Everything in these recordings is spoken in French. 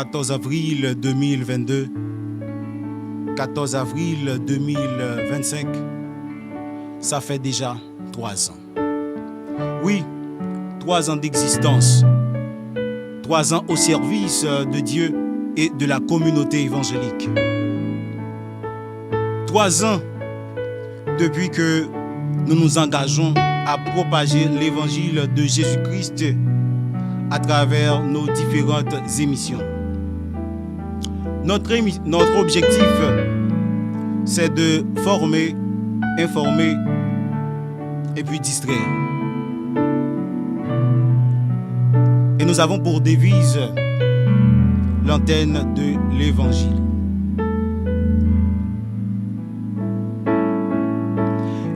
14 avril 2022, 14 avril 2025, ça fait déjà 3 ans. Oui, 3 ans d'existence, 3 ans au service de Dieu et de la communauté évangélique. 3 ans depuis que nous nous engageons à propager l'évangile de Jésus-Christ à travers nos différentes émissions. Notre objectif, c'est de former, informer et puis distraire. Et nous avons pour devise l'antenne de l'évangile.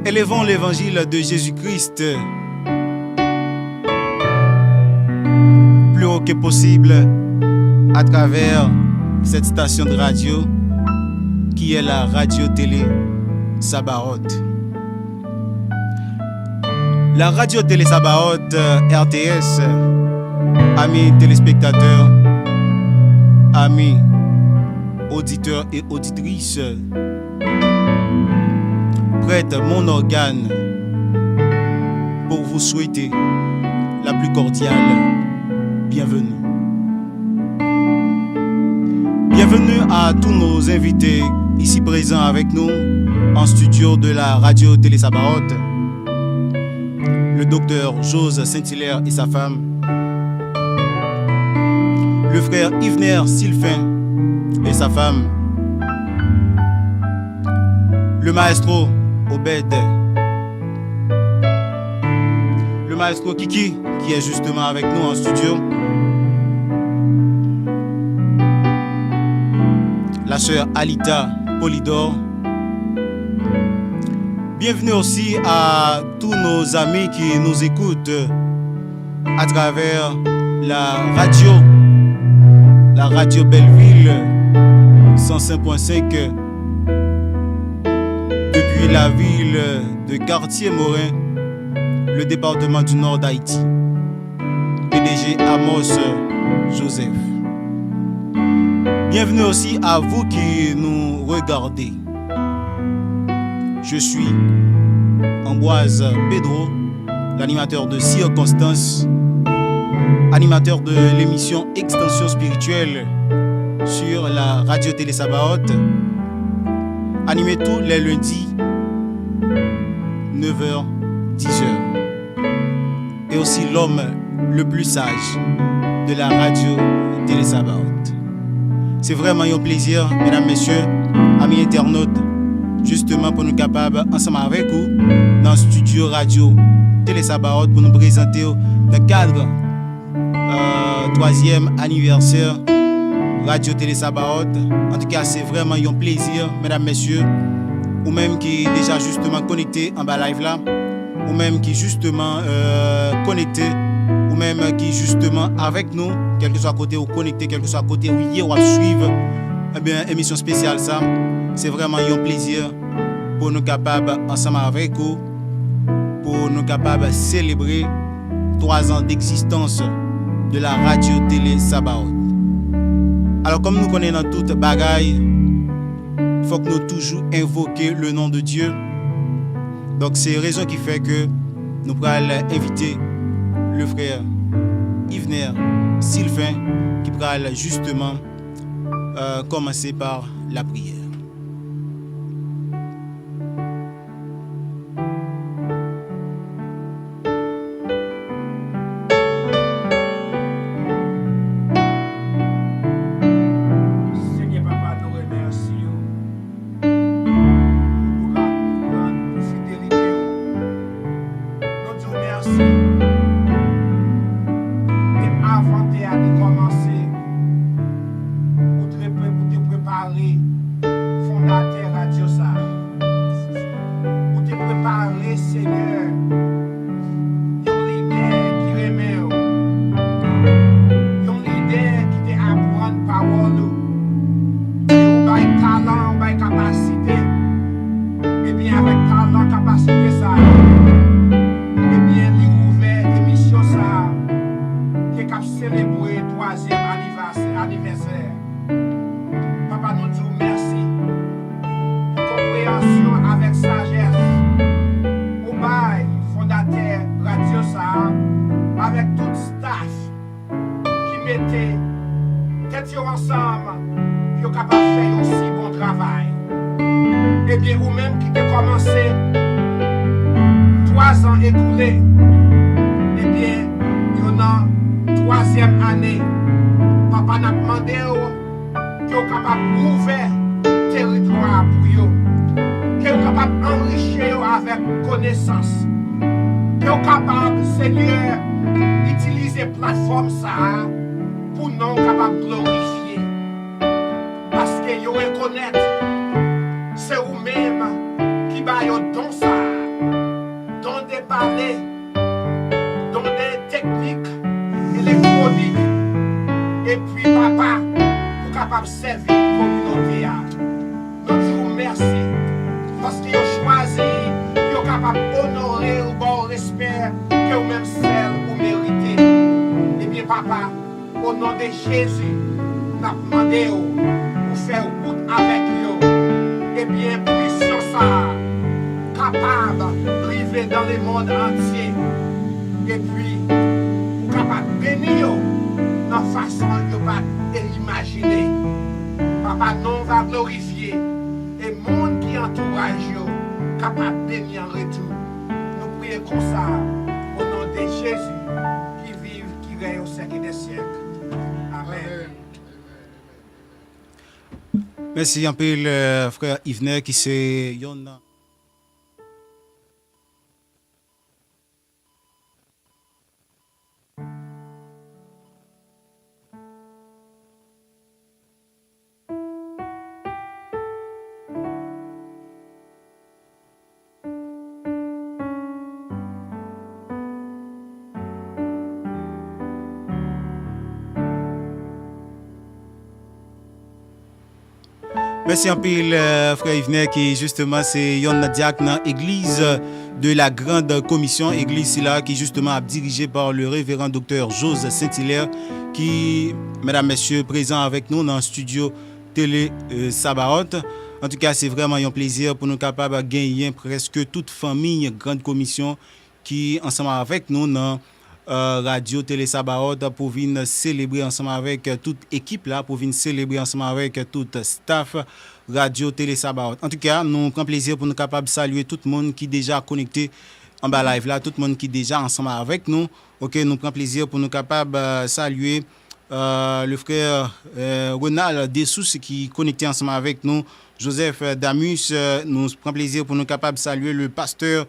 Élevons l'évangile de Jésus-Christ plus haut que possible à travers cette station de radio qui est la radio-télé Sabaoth. La radio-télé Sabaoth RTS, amis téléspectateurs, amis auditeurs et auditrices, prête mon organe pour vous souhaiter la plus cordiale bienvenue. Bienvenue à tous nos invités ici présents avec nous en studio de la radio Télé Sabaoth, le docteur Jose Saint-Hilaire et sa femme, le frère Yvner Sylvain et sa femme, le maestro Obed, le maestro Kiki qui est justement avec nous en studio, la sœur Alita Polydor. Bienvenue aussi à tous nos amis qui nous écoutent à travers la radio Belleville 105.5 depuis la ville de Cartier-Morin, le département du Nord d'Haïti. PDG Amos Joseph. Bienvenue aussi à vous qui nous regardez. Je suis Ambroise Pedro, l'animateur de Circonstance, animateur de l'émission Extension spirituelle sur la radio Télé Sabaoth, animé tous les lundis 9h, 10h. Et aussi l'homme le plus sage de la radio Télé Sabaoth. C'est vraiment un plaisir, mesdames, messieurs, amis internautes, justement pour nous capables, ensemble avec vous, dans le studio radio Télé Sabaoth, pour nous présenter le cadre 3e anniversaire radio Télé Sabaoth. En tout cas, c'est vraiment un plaisir, mesdames, messieurs, ou même qui est déjà justement connecté en bas live là, ou même qui justement connecté, ou même qui justement avec nous, quel que soit côté ou connecté, quel que soit côté ou hier ou à suivre, eh bien, émission spéciale ça, c'est vraiment un plaisir pour nous capables, ensemble avec vous, pour nous capables de célébrer 3 ans d'existence de la radio Télé Sabaoth. Alors comme nous connaissons dans toute bagaille, il faut que nous toujours invoquer le nom de Dieu. Donc c'est la raison qui fait que nous allons inviter le frère Yvner Sylvain qui va justement commencer par la prière. Pour te préparer mettez tête ensemble, vous êtes capable de faire aussi bon travail. Eh bien, vous-même qui avez commencé 3 ans écoulés, eh bien, vous êtes dans la 3e année. Papa n'a demandé que vous êtes capable d'ouvrir le territoire pour vous, que vous êtes capable d'enrichir avec connaissance, que vous êtes capable, Seigneur, d'utiliser la plateforme ça pour nous capables de glorifier. Parce que vous reconnaissez, c'est vous-même qui va vous don ça, dans des parler, dans des techniques électroniques. Et puis, papa, vous capable de servir la communauté. Nous disons merci. Parce que vous choisi, vous êtes capable d'honorer le bon respect que vous-même seul vous méritez. Eh bien, papa, au nom de Jésus, nous avons demandé de faire route avec vous. Eh bien, puissions ça, capable d'arriver dans le monde entier. Et puis, vous capable de bénir de la façon que vous pouvez imaginer. Papa, nous va glorifier. Et le monde qui entourage vous, capable de bénir en retour. Nous prions comme ça, au nom de Jésus, qui vive, qui règne au siècle des siècles. Amen. Merci un peu le frère Yvenet qui c'est Yon. Merci un peu frère Yvenet qui justement c'est Yon Diak dans l'église de la Grande Commission, église là qui justement est dirigée par le révérend docteur Jose Saint-Hilaire qui, mesdames, messieurs, présent avec nous dans le studio Télé Sabaoth. En tout cas, c'est vraiment un plaisir pour nous capables de gagner presque toute famille Grande Commission qui ensemble avec nous dans Radio Télé Sabaoth pour venir célébrer ensemble avec toute équipe là, pour venir célébrer ensemble avec tout staff Radio Télé Sabaoth. En tout cas, nous prenons plaisir pour nous capables de saluer tout le monde qui est déjà connecté en bas live là, tout le monde qui est déjà ensemble avec nous. OK, nous prenons plaisir pour nous capables de saluer le frère Ronald Dessous qui est connecté ensemble avec nous, Joseph Damus. Nous prenons plaisir pour nous capables de saluer le pasteur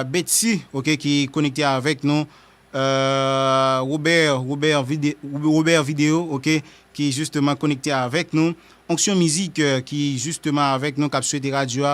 Betsy, OK, qui est connecté avec nous. Robert Vidéo, OK, qui est justement connecté avec nous. Onction Musique qui est justement avec nous, qui a souhaité radio.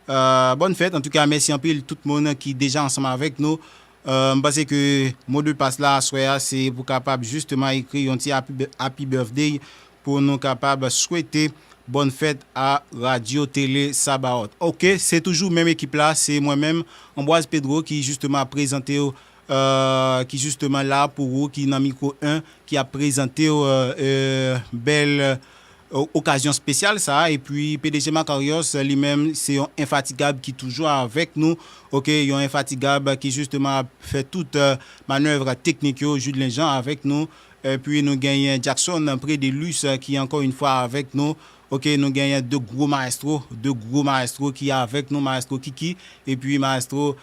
Bonne fête. En tout cas, merci un peu tout le monde qui est déjà ensemble avec nous. Parce que mot de passe là, c'est pour capable justement écrire un petit happy birthday pour nous capable souhaiter bonne fête à Radio Télé Sabaoth. OK, c'est toujours même équipe là, c'est moi-même Ambroise Pedro qui justement a présenté qui justement là pour vous qui dans micro 1 qui a présenté belle occasion spéciale ça et puis PDG Macarios lui-même c'est un infatigable qui toujours avec nous. OK, il y a un infatigable qui justement fait toute manœuvre technique Jules Linjean avec nous. Et puis nous gagnons Jackson près de Luce qui est encore une fois avec nous. OK, nous gagnons deux gros maestros qui est avec nous, maestro Kiki et puis maestro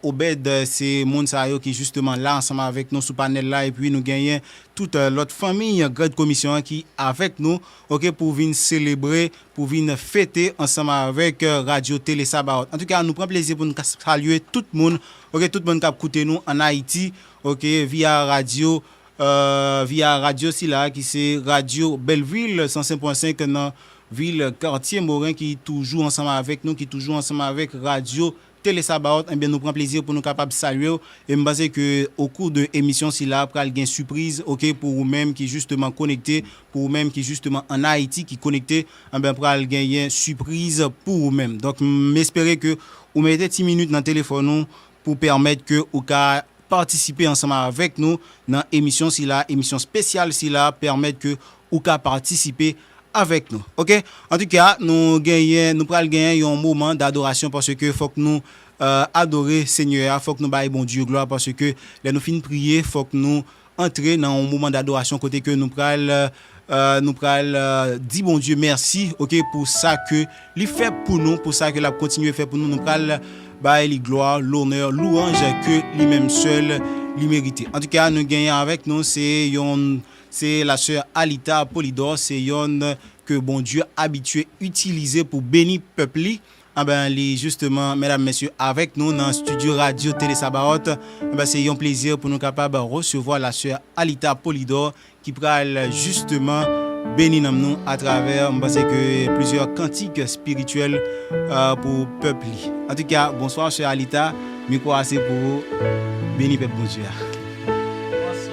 Obed, c'est Monsayo qui est justement là ensemble avec nous sous panel là et puis nous gagnons toute l'autre famille Grande Commission qui est avec nous, OK, pour venir célébrer, pour venir fêter ensemble avec Radio Télé Sabaoth. En tout cas, nous prenons plaisir pour nous saluer tout le monde, OK, tout le monde qui a écouté nous en Haïti, OK, via radio si là qui c'est Radio Belleville 105.5 dans ville quartier Morin qui toujours ensemble avec nous, qui toujours ensemble avec Radio Télé Sabaoth. Eh bien nous prend plaisir pour nous capable saluer et me penser que au cours de émission si là pral gain surprise, OK, pour vous même qui justement connecté, pour vous même qui justement en Haïti qui connecté, eh bien pral gagner surprise pour vous même. Donc m'espérer que vous mettez 10 minutes dans téléphone pour permettre que au cas participer ensemble avec nous dans émission si là, émission spéciale si là, permettre que ou ka participer avec nous. OK? En tout cas, nous pral gagner un moment d'adoration parce que faut que nous adorer Seigneur, faut que nous bailler bon Dieu gloire parce que là nous fin prier, faut que nous entrer dans un moment d'adoration côté que nous pral dit bon Dieu merci OK pour ça que il fait pour nous, pour ça que l'a continuer faire pour nous pral bailler les gloire, l'honneur, louange que lui-même seul lui mérite. En tout cas, nous gagnons avec nous c'est la sœur Alita Polydor, c'est yon que bon Dieu habitué utiliser pour bénir peuple. Ah ben les justement mesdames messieurs avec nous dans studio radio Télé Sabaoth, ben c'est un plaisir pour nous capable recevoir la sœur Alita Polydor qui pral justement bénir nous à travers parce que plusieurs cantiques spirituels pour peuple. En tout cas, bonsoir sœur Alita, micro assez pour bénir peuple bon Dieu. Parce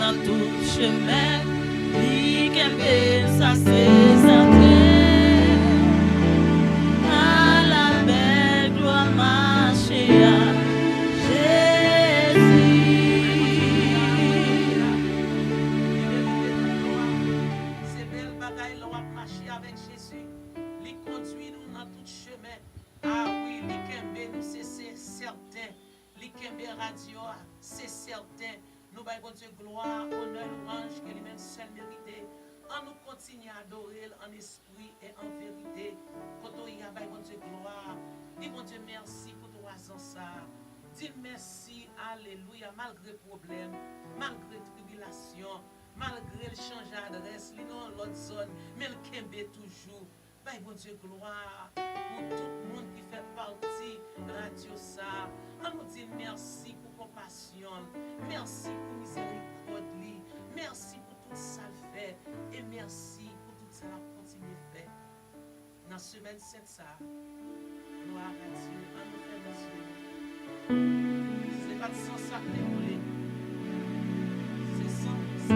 dans tout chemin, lui qui aime ça c'est santé. À la belle gloire marcher à Jésus. C'est belle bagaille, l'on va marcher avec Jésus. Il conduit nous dans tout chemin. Ah oui, il kembe nous, c'est certain. Il kembe radio, c'est certain. Nous baillons Dieu gloire, honneur, louange, que lui-même seul mérité. On nous continue à adorer en esprit et en vérité. Pour toi, il y a baillons Dieu gloire. Dis mon Dieu merci pour toi, ça. Dis merci, alléluia, malgré problème, malgré tribulation, malgré le change d'adresse, il dans l'autre zone, mais le kembe toujours. Baille bon Dieu gloire pour tout le monde qui fait partie de Radio Ça. On nous dit merci pour compassion, merci pour miséricorde, merci pour tout ça le fait et merci pour tout ça la continue faire. Dans la semaine 7 ça, gloire à Dieu, on nous fait Dieu. Ce n'est pas sans ça que nous voulons, c'est sans ça.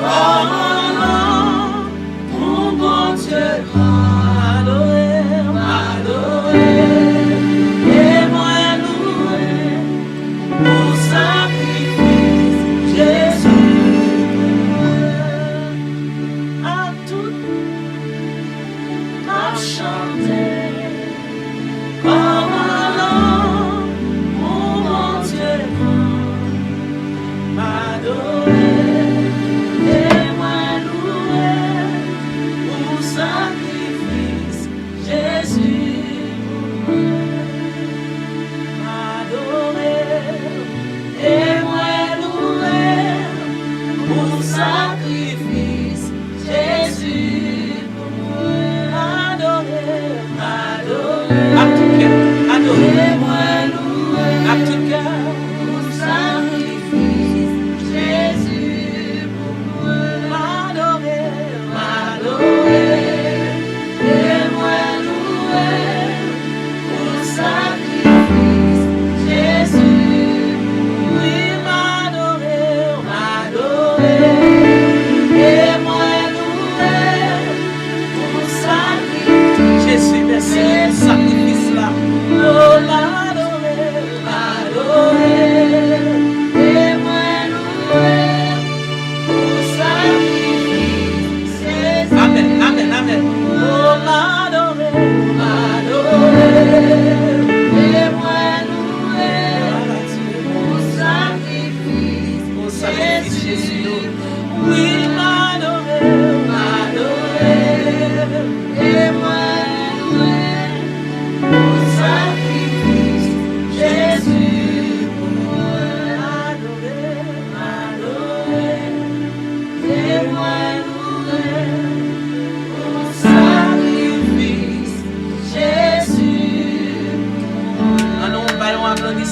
Oh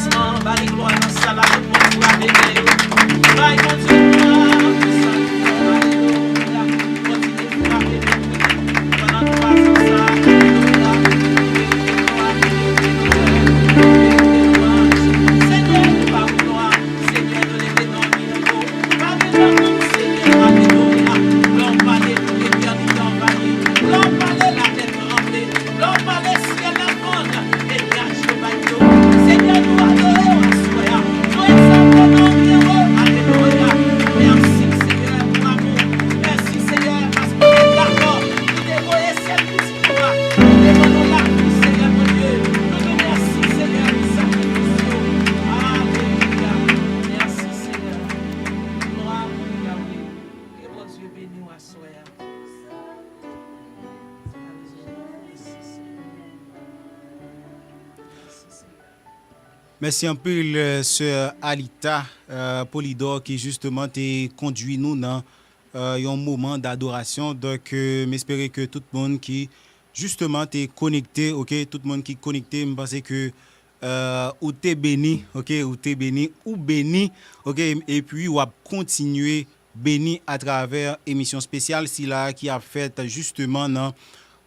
accomplissement, bah les gloires dans ça, là, le monde pour arriver. Bah, mon Dieu, gloire, tout ça, alléluia. Continuez pour arriver. Pendant 3 ans, ça, alléluia. Seigneur, nous parlons gloire. Seigneur, nous les bénissons. Parlez-nous, Seigneur, alléluia. L'homme parlait pour l'éternité envahie. L'homme parlait la tête remplie. L'homme parlait ciel la monde. Et bien, je vais Seigneur, nous adorons à soi. Nous exaltons nos héros. Alléluia. Merci, Seigneur, pour l'amour. Merci, Seigneur, parce qu'on est d'accord. Nous dévoyons cette musique pour moi. Nous dévoilons la vie, Seigneur, mon Dieu. Nous te remercions, Seigneur, pour sacrifice. Alléluia. Merci, Seigneur. Gloire à Yahweh. Que mon Dieu bénisse à soi. Merci un peu, sœur Alita Polydor, qui justement t'a conduit nous dans un moment d'adoration. Donc, m'espérer que tout le monde qui justement t'est connecté, ok, tout le monde qui est connecté, me pense que ou t'es béni, ok, ou t'es béni, ou béni, ok, et puis ou a continuer béni à travers émission spéciale si là qui a fait justement dans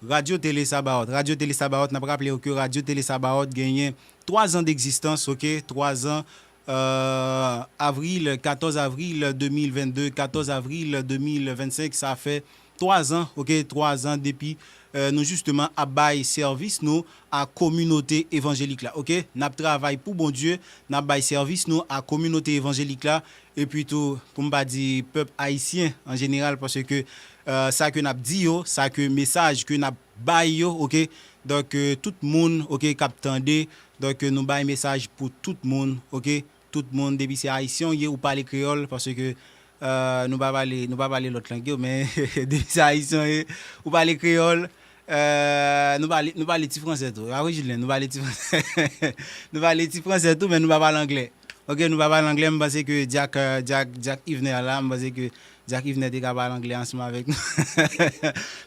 Radio Télé Sabaoth. Radio Télé Sabaoth, n'a pas rappelé que Radio Télé Sabaoth gagnait 3 ans d'existence, ok, 3 ans, 14 avril 2022, 14 avril 2025, ça fait 3 ans, ok, 3 ans depuis nous justement à bail service nous à communauté évangélique là, ok, n'a travail pour bon Dieu, n'a bail service nous à communauté évangélique là, et puis tout, comme pas dit peuple haïtien en général, parce que ça que n'a dit yo, ça que message que n'a bail yo, ok, donc tout le monde, ok, captandé, donc nous bail message pour tout le monde, ok, tout le monde depuis c'est haïtien ou parler créole, parce que nous pas parler l'autre langue, mais depuis c'est haïtien ou parler créole. Nous parler petit français tout. Ah oui, Julien, nous parler petit français. Nous parler petit français tout, mais nous pas parler anglais. OK, nous pas parler anglais, parce que Jack Yvenet là, parce que Jack Yvenet est capable parler anglais ensemble avec nous.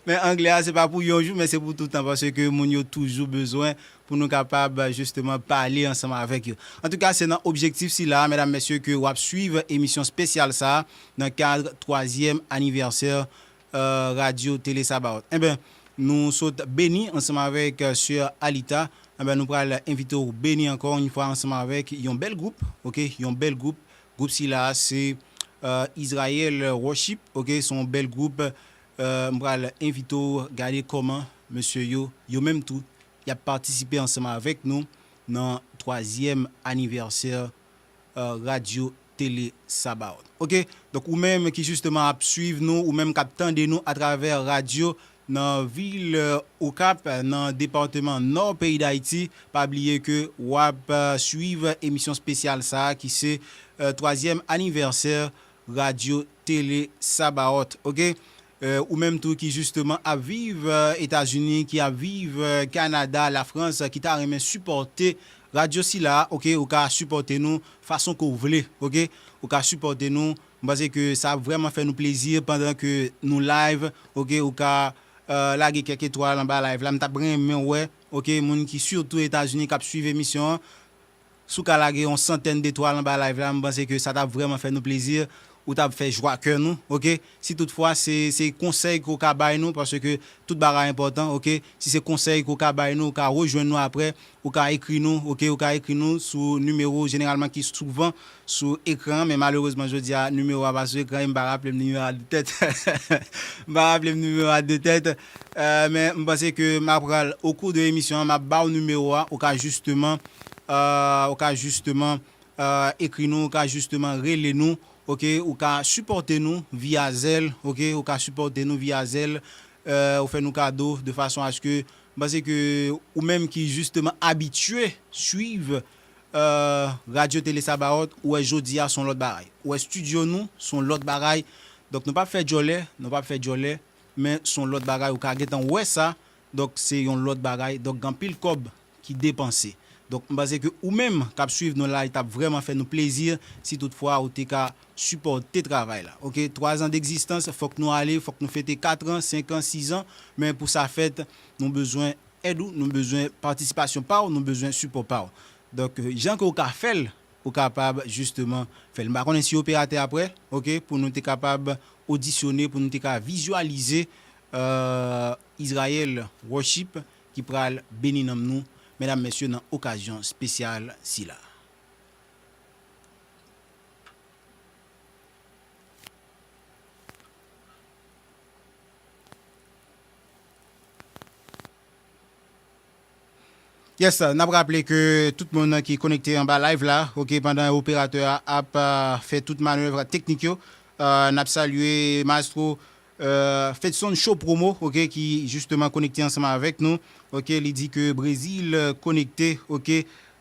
Mais anglais c'est pas pour un jour, mais c'est pour tout le temps, parce que moun yo toujours besoin pour nous capables justement parler ensemble avec eux. En tout cas, c'est un objectif si là, mesdames, messieurs, que vous suivre émission spéciale ça dans le cadre 3e anniversaire Radio Télé Sabaoth. Eh bien, nous sommes bénis ensemble avec Sœur Alita. Eh bien, nous allons inviter au béni encore une fois ensemble avec un bel groupe. OK, un bel groupe. Groupe si là, c'est Israel Worship. OK, son bel groupe. Nous allons inviter à regarder comment monsieur yo même tout, il a participé ensemble avec nous dans 3e anniversaire Radio Télé Sabaoth. OK, donc ou même qui justement suivre nous ou même qui attendent nous à travers radio dans ville au Cap, dans département Nord pays d'Haïti, pas oublier que ou suivre émission spéciale ça qui c'est 3e anniversaire Radio Télé Sabaoth. OK, ou même tout qui justement à vivre États-Unis, qui à vivre Canada, la France, qui t'a remis supporter radio si là, OK, ou ka supporter nous façon que vous voulez, OK, ou ka supporter nous parce que ça a vraiment fait nous plaisir pendant que nous live, OK, ou ka laguer quelques étoiles en bas live là m't'a vraiment ouais, OK, moun qui surtout États-Unis qui suivent émission sous ka laguer une centaine d'étoiles en bas live là, me pense que ça t'a vraiment fait nous plaisir ou t'a fait joie cœur nous, OK, si toutefois c'est conseil qu'on ka bay nous parce que tout bagage important, OK, si c'est conseil qu'on ka bay nous, ka rejoindre nous après ou ka écrit nous, OK, ou ka écrit nous sous numéro généralement qui souvent sur écran, mais malheureusement je dis numéro à pas sur écran, il m'a rappelé le numéro de tête m'a rappelé le numéro de tête mais je pense que m'a au cours de l'émission m'a ba au numéro ou ka justement écrit nous, ou ka justement relé nous, OK, ou ka supporter nous via Zelle, OK, ou ka supporter nous via Zelle, ou fait nous cadeau de façon à ce que parce que ou même qui justement habitué suivre Radio Télé Sabaoth ou jodi a son l'autre bagaille, ou studio nous son l'autre bagaille, donc nous pas fait jolet, mais son l'autre bagaille ou ka getan ouais ça, donc c'est un l'autre bagaille, donc grand pile cob qui dépenser. Donc parce que ou même cap suivre nous là, il t'a vraiment fait nous plaisir si toutefois ou t'es ka supporter travail là. OK, 3 ans d'existence, faut que nous aller, faut que nous fêter 4 ans, 5 ans, 6 ans, mais pour ça fête, nous besoin aide, nous besoin participation par, nous besoin support par. Donc, gens qu'on a fait, ou capable justement faire. Bah, on est si opérateur après, ok, pour nous être capable auditionner, pour nous être capable visualiser Israël worship qui pral bénir nous, mesdames, messieurs, dans occasion spéciale si là. Yes, n'a rappelé que tout le monde qui est connecté en bas live là, ok, pendant l'opérateur a fait toute manœuvre technique, n'a salué Maestro, fait son show promo, ok, qui justement connecté ensemble avec nous, ok, il dit que Brésil connecté, ok,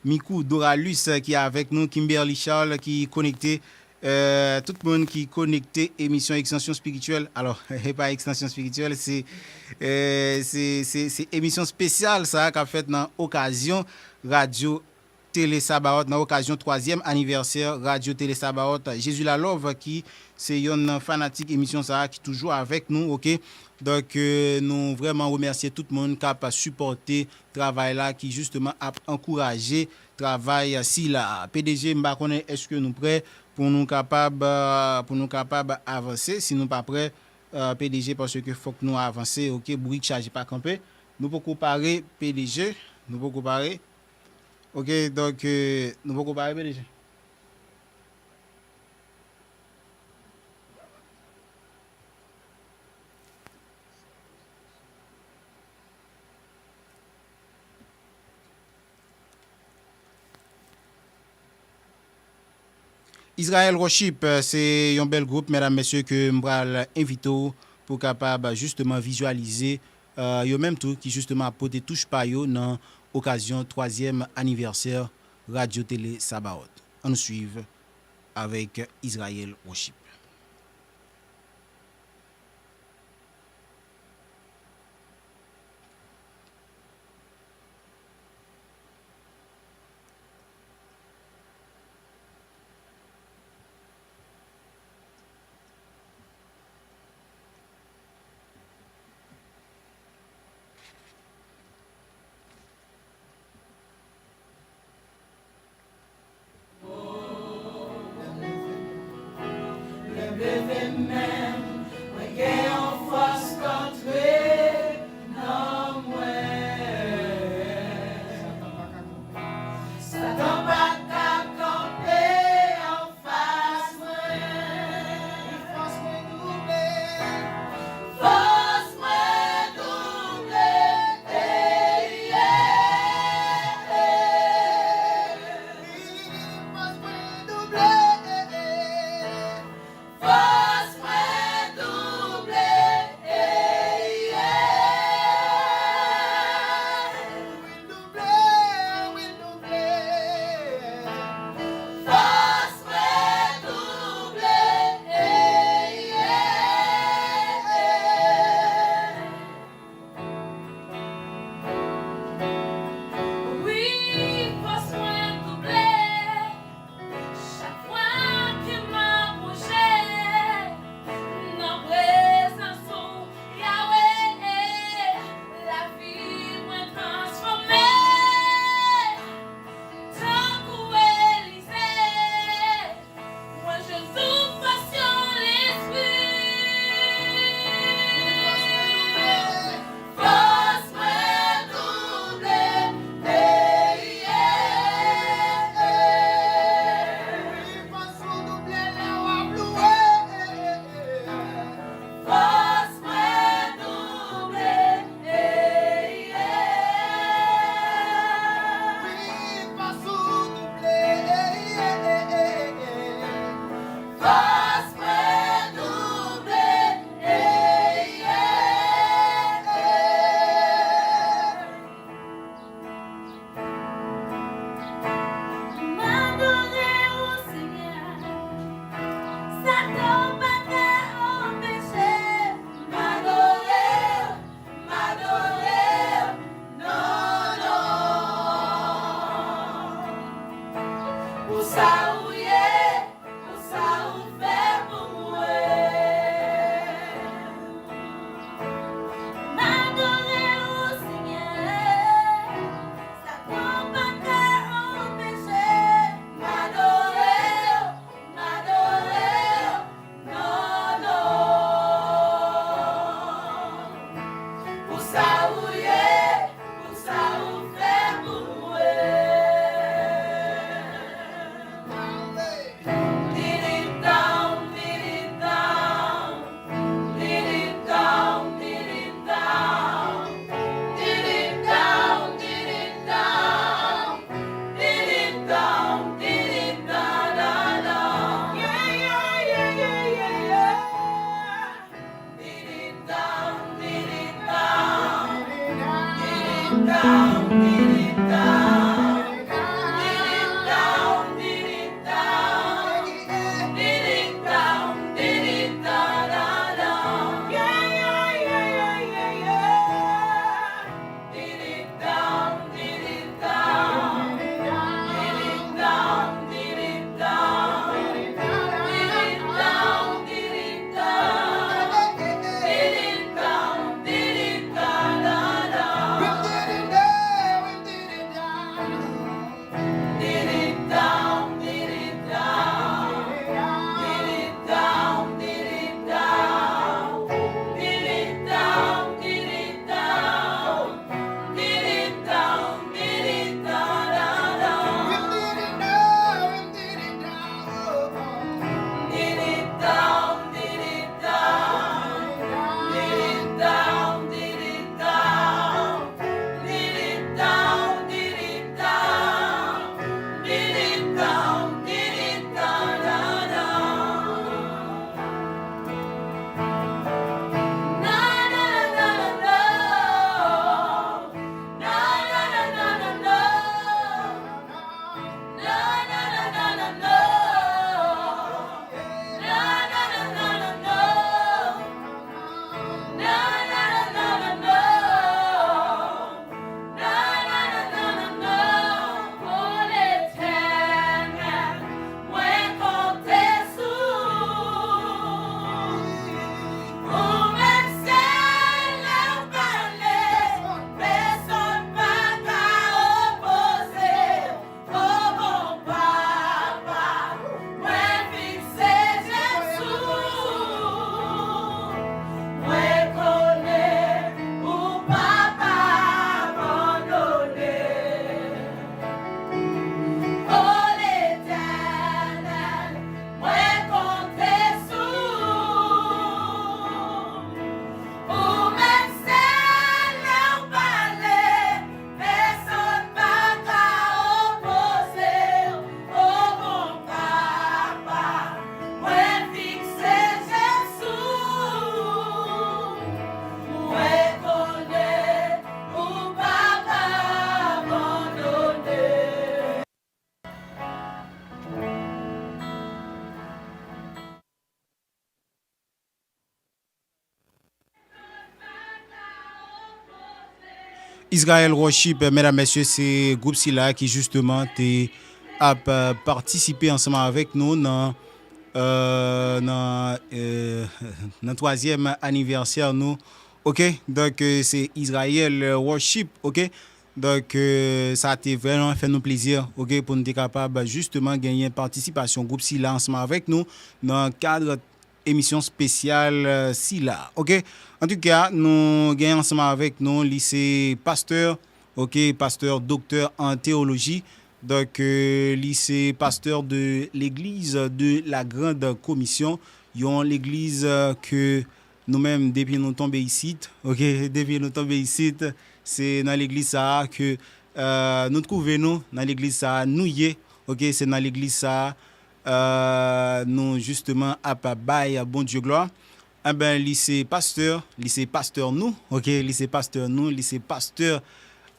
Miku Doralus qui est avec nous, Kimberly Charles qui est connecté. Tout le monde qui est connecté émission Extension Spirituelle. Alors, pas Extension Spirituelle, c'est émission spéciale ça qu'a fait dans occasion Radio Télé Sabaoth, dans occasion 3e anniversaire Radio Télé Sabaoth. Jésus la Love qui c'est une fanatique émission ça qui toujours avec nous, OK? Donc nous vraiment remercier tout le monde qui a supporté travail là qui justement a encouragé travail si la PDG m'ba connaît est-ce que nous prêts pour nous capable avancer si nous pas prêts PDG parce que faut que nous avancer, OK, bruit charge pas camper. Nous pouvons comparer PDG, nous pouvons comparer. OK, donc nous pouvons comparer PDG. Israël Worship, c'est un bel groupe, mesdames, messieurs, que m'bral invite pour capable justement visualiser yo même tout qui justement apporter touche pa yo dans occasion 3e anniversaire Radio Télé Sabaoth. On nous suive avec Israël Worship. Israel Worship, mesdames, messieurs, c'est groupe là qui justement a participé ensemble avec nous dans le troisième anniversaire nous. OK, donc c'est Israel Worship, OK. Donc ça a été vraiment fait nous plaisir, OK, pour nous être capable justement gagner une participation groupe là ensemble avec nous dans le cadre émission spéciale là, OK. En tout cas, nous gagnons ensemble avec nous lycée pasteur, OK, pasteur docteur en théologie. Donc lycée pasteur de l'église de la grande commission, yon l'église que nous-mêmes depuis nous tomber ici, OK, depuis nous tomber ici, c'est dans l'église ça que nous trouvons dans l'église ça nous y, OK, c'est dans l'église ça nous justement à bail bon Dieu gloire. Eh ben lycée pasteur nous, OK, lycée pasteur nous, lycée pasteur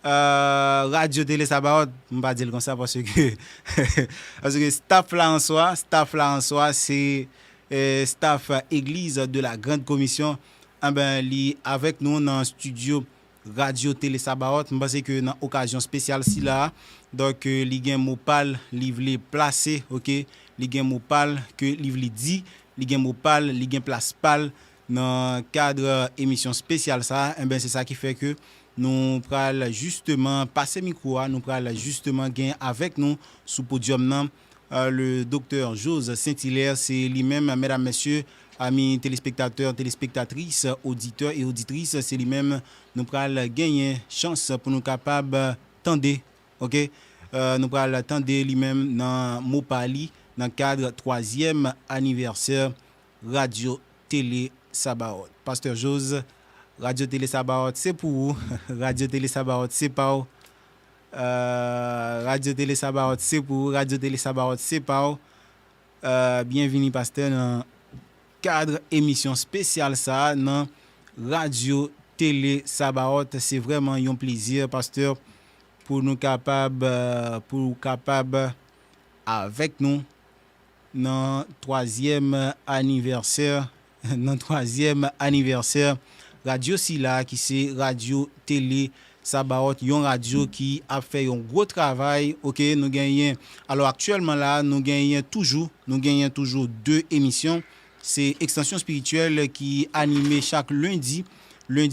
Radio Télé Sabaoth, on va dire comme ça parce que parce que staff là en soi c'est staff église de la grande commission. Eh ben li avec nous dans studio Radio Télé Sabaoth, je pense que dans occasion spéciale si là donc li gen mopal li vle placer, OK, li gen mopal que li vle dit, li gen mopal, li gen place pal dans cadre émission spéciale ça. Eh ben c'est ça qui fait que nous pral justement passer micro, nous pral justement gain avec nous sous podium nan le docteur Jose Saint-Hilaire, c'est lui-même, mesdames, messieurs, amis téléspectateurs, téléspectatrices, auditeurs et auditrices, c'est lui-même nous pral gagner chance pour nous capable tendre, OK, nous pral tendre lui-même dans Mopali dans cadre 3e anniversaire Radio Télé Sabaoth. Pasteur Jose, Radio Télé Sabaoth, c'est pour vous. Radio Télé Sabaoth, c'est pas vous. Radio Télé Sabaoth, c'est pour vous. Radio Télé Sabaoth, c'est pas vous. Bienvenue, pasteur, dans cadre émission spéciale ça, dans Radio Télé Sabaoth. C'est vraiment un plaisir, pasteur, pour nous capable avec nous dans 3e anniversaire. Dans 3e anniversaire. Radio Sila qui c'est Radio Télé Sabaoth, une radio qui a fait un gros travail, OK, nous gagnons alors actuellement là nous gagnons toujours 2 émissions, c'est Extension spirituelle qui animé chaque lundi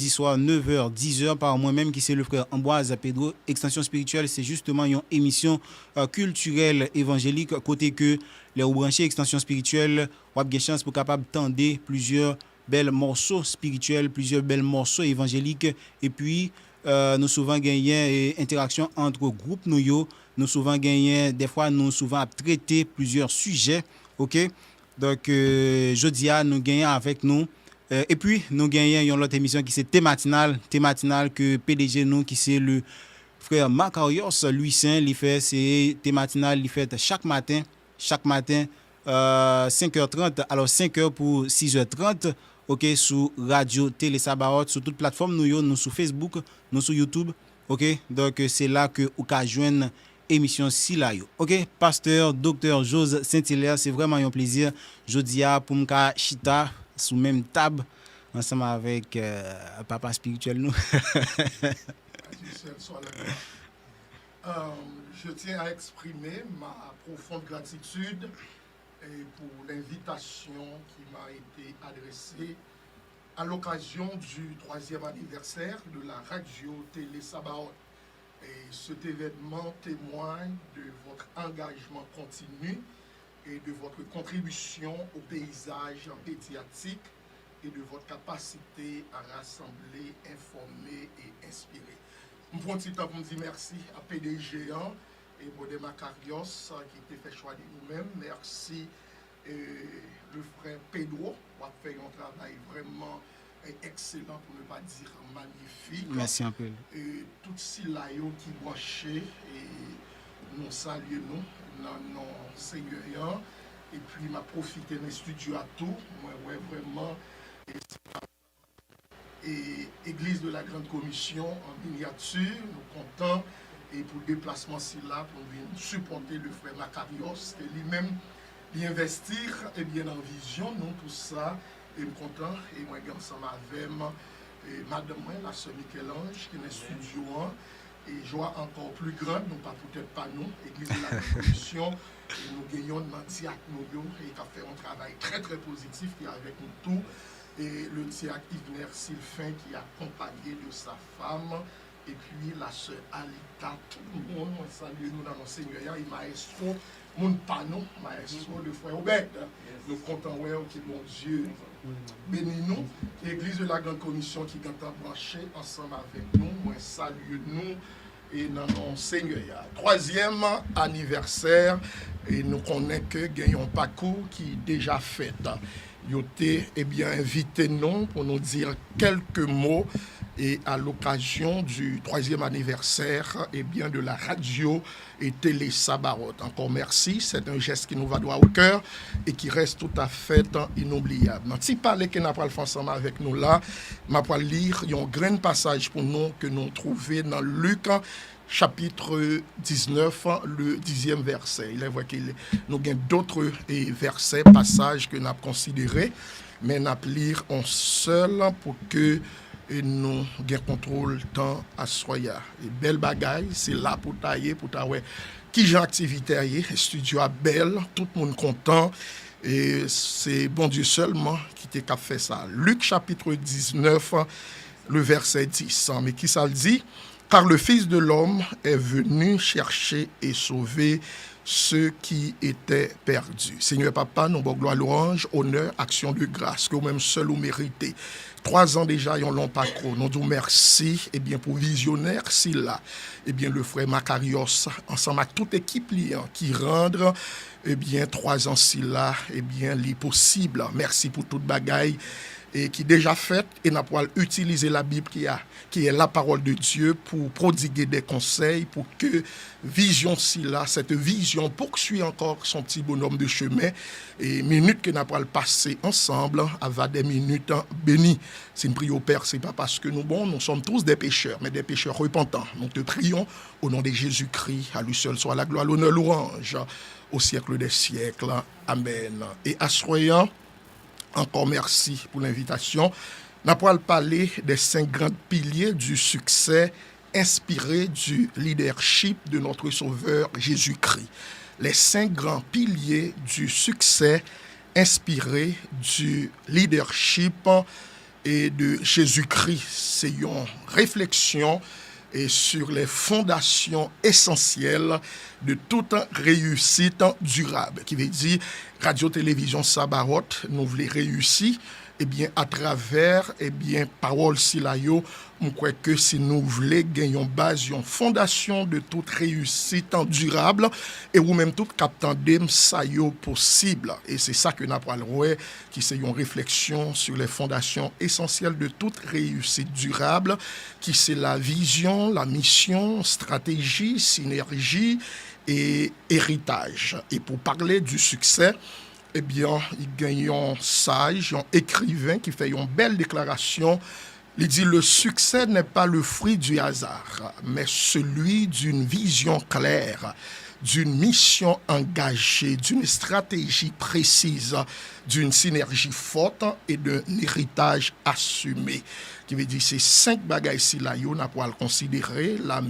soir 9h 10h par moi-même qui c'est le frère Ambroise Pedro. Extension spirituelle c'est justement une émission culturelle évangélique côté que les branchés Extension spirituelle ou a chance pour capable tendre plusieurs belles morceaux spirituels, plusieurs belles morceaux évangéliques et puis nous souvent gagné interaction entre groupes nous souvent gagné des fois nous souvent traiter plusieurs sujets, OK, donc jeudi nous gagnons avec nous et puis nous gagnons une autre émission qui c'est thématinale que PDG nous qui c'est le frère Macarios Louis Saint il fait c'est thématinale il fait chaque matin 5h30 alors 5h pour 6h30, OK, sur Radio Télé Sabaoth, sur toute plateforme nous sur Facebook, nous sur YouTube, OK, donc c'est là que ou ka joindre émission si là yo. OK, pasteur docteur Jose Saint-Hilaire, c'est vraiment un plaisir jodi a pour m'ka chita sous même table ensemble avec papa spirituel nous. Je tiens à exprimer ma profonde gratitude pour l'invitation qui m'a été adressée à l'occasion du 3e anniversaire de la Radio Télé Sabaoth. Et cet événement témoigne de votre engagement continu et de votre contribution au paysage médiatique et de votre capacité à rassembler, informer et inspirer. Je prends un petit temps pour me dire merci à PDG et Bodé Macarios qui était fait choix de nous-mêmes. Merci le frère Pedro qui a fait un travail vraiment excellent pour ne pas dire magnifique. Merci un peu. Et tout Sila qui branché et nous saluons nous dans Seigneur. Et puis m'a profité dans le studio à tout. Moi ouais vraiment et Église de la Grande Commission en miniature, nous comptons et pour le déplacement là pour venir supporter le frère Macarios et lui-même d'investir et bien en vision, nous tout ça et me content et moi ensemble avec Et madame, la sœur Michel-Ange, qui est studio, et joie encore plus grande, non pas peut-être pas nous, Église de la Commission, et nous gagnons dans Diac Noyo, et qui a fait un travail très très positif qui est avec nous tous. Et le Diac Yvner Sylvain qui est accompagné de sa femme, et puis la sœur Alita, tout le monde, on salue nous dans nos seigneurs, et maestro, mon panon, maestro, le frère Obed. Nous comptons, que mon Dieu bénis nous. L'église de la Grande Commission qui est branchée ensemble avec nous, moi salue nous et dans nos seigneurs. 3e anniversaire, et nous connaissons que gagnons parcours qui est déjà fait. Yoté, bien, invité nous pour nous dire quelques mots et à l'occasion du 3e anniversaire bien, de la radio et télé Sabaroth. Encore merci, c'est un geste qui nous va droit au cœur et qui reste tout à fait inoubliable. Si parler que nous allons faire ensemble avec nous là, je vais lire un grand passage pour nous que nous trouvons dans Luc chapitre 19, le 10e verset. Il est vrai qu'il nous avons d'autres versets, passages que nous avons considérés, mais nous allons lire un seul pour que nous avons contrôle temps à soya. Et belle bagaille, c'est là pour tailler, pour tailler. Qui j'ai activité ailleurs, studio à belle, tout le monde content. Et c'est bon Dieu seulement qui t'a fait ça. Luc chapitre 19, le verset 10. Mais qui ça le dit? Car le Fils de l'homme est venu chercher et sauver ceux qui étaient perdus. Seigneur Papa, nous avons gloire, louange, honneur, action de grâce, que vous-même seul vous méritez. 3 ans déjà, ils ont long parcours. Nous disons merci pour visionnaire, si là, le frère Macarios, ensemble avec toute équipe liant, qui rendent 3 ans si là, les possible. Merci pour toute bagaille et qui est déjà faite et n'a pas utiliser la Bible qui est la parole de Dieu pour prodiguer des conseils pour que vision si là, cette vision poursuit encore son petit bonhomme de chemin et minutes que n'a pas le passer ensemble avec des minutes bénies. C'est une prière au Père, c'est pas parce que nous sommes tous des pécheurs, mais des pécheurs repentants. Nous te prions au nom de Jésus-Christ, à lui seul soit la gloire, l'honneur, l'orange au siècle des siècles. Amen. Et assoyant, encore merci pour l'invitation. Nous allons parler des 5 grands piliers du succès inspirés du leadership de notre Sauveur Jésus-Christ. Les 5 grands piliers du succès inspirés du leadership et de Jésus-Christ. C'est une réflexion et sur les fondations essentielles de toute réussite durable. Qui veut dire, Radio-Télévision Sabaroth, nous voulons réussir, à travers, parole si la yo, on croit que si nous voulons gagner une base, une fondation de toute réussite durable, et ou même tout captandem ça yo possible. Et c'est ça que nous avons qui c'est une réflexion sur les fondations essentielles de toute réussite durable, qui c'est la vision, la mission, stratégie, synergie et héritage. Et pour parler du succès, il y a un sage, un écrivain qui fait une belle déclaration. Il dit, le succès n'est pas le fruit du hasard, mais celui d'une vision claire, d'une mission engagée, d'une stratégie précise, d'une synergie forte et d'un héritage assumé. Qui veut dire ces 5 bagages ici là, on a pour le considérer la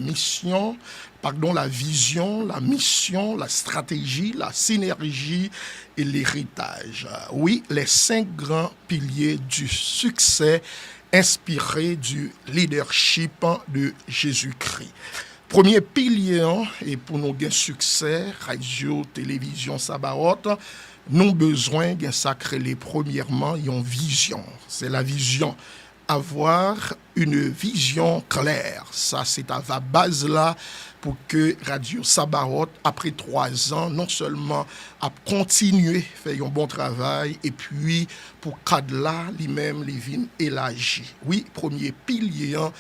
vision, la mission, la stratégie, la synergie et l'héritage. Oui, les 5 grands piliers du succès inspirés du leadership de Jésus-Christ. Premier pilier, et pour nous gagner succès, radio, télévision, Sabaroth, nous avons besoin de sacrer premièrement une vision. C'est la vision. Avoir une vision claire. Ça, c'est à la base là pour que Radio Sabaroth, après 3 ans, non seulement a continué à faire un bon travail, et puis pour cadre là, lui-même, les vignes élargies. Oui, premier pilier, dans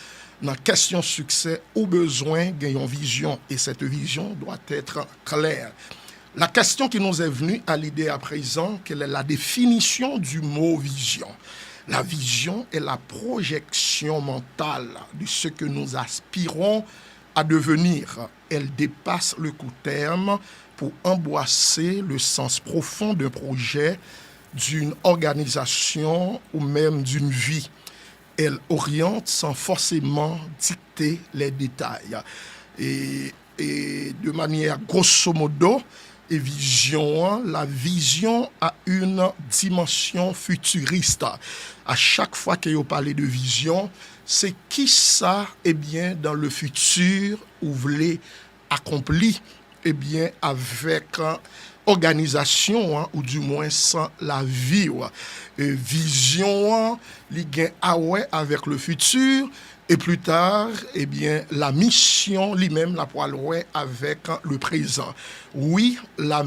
la question succès, au besoin d'une vision, et cette vision doit être claire. La question qui nous est venue à l'idée à présent, quelle est la définition du mot vision? La vision est la projection mentale de ce que nous aspirons à devenir. Elle dépasse le court terme pour embrasser le sens profond d'un projet, d'une organisation ou même d'une vie. elle oriente sans forcément dicter les détails. Et de manière grosso modo, et la vision a une dimension futuriste. À chaque fois que vous parlez de vision, c'est qui ça, dans le futur, vous voulez accomplir, avec organisation, ou du moins sans la vie. Vision, avec le futur, et plus tard, la mission lui-même la poil avec le présent. Oui, la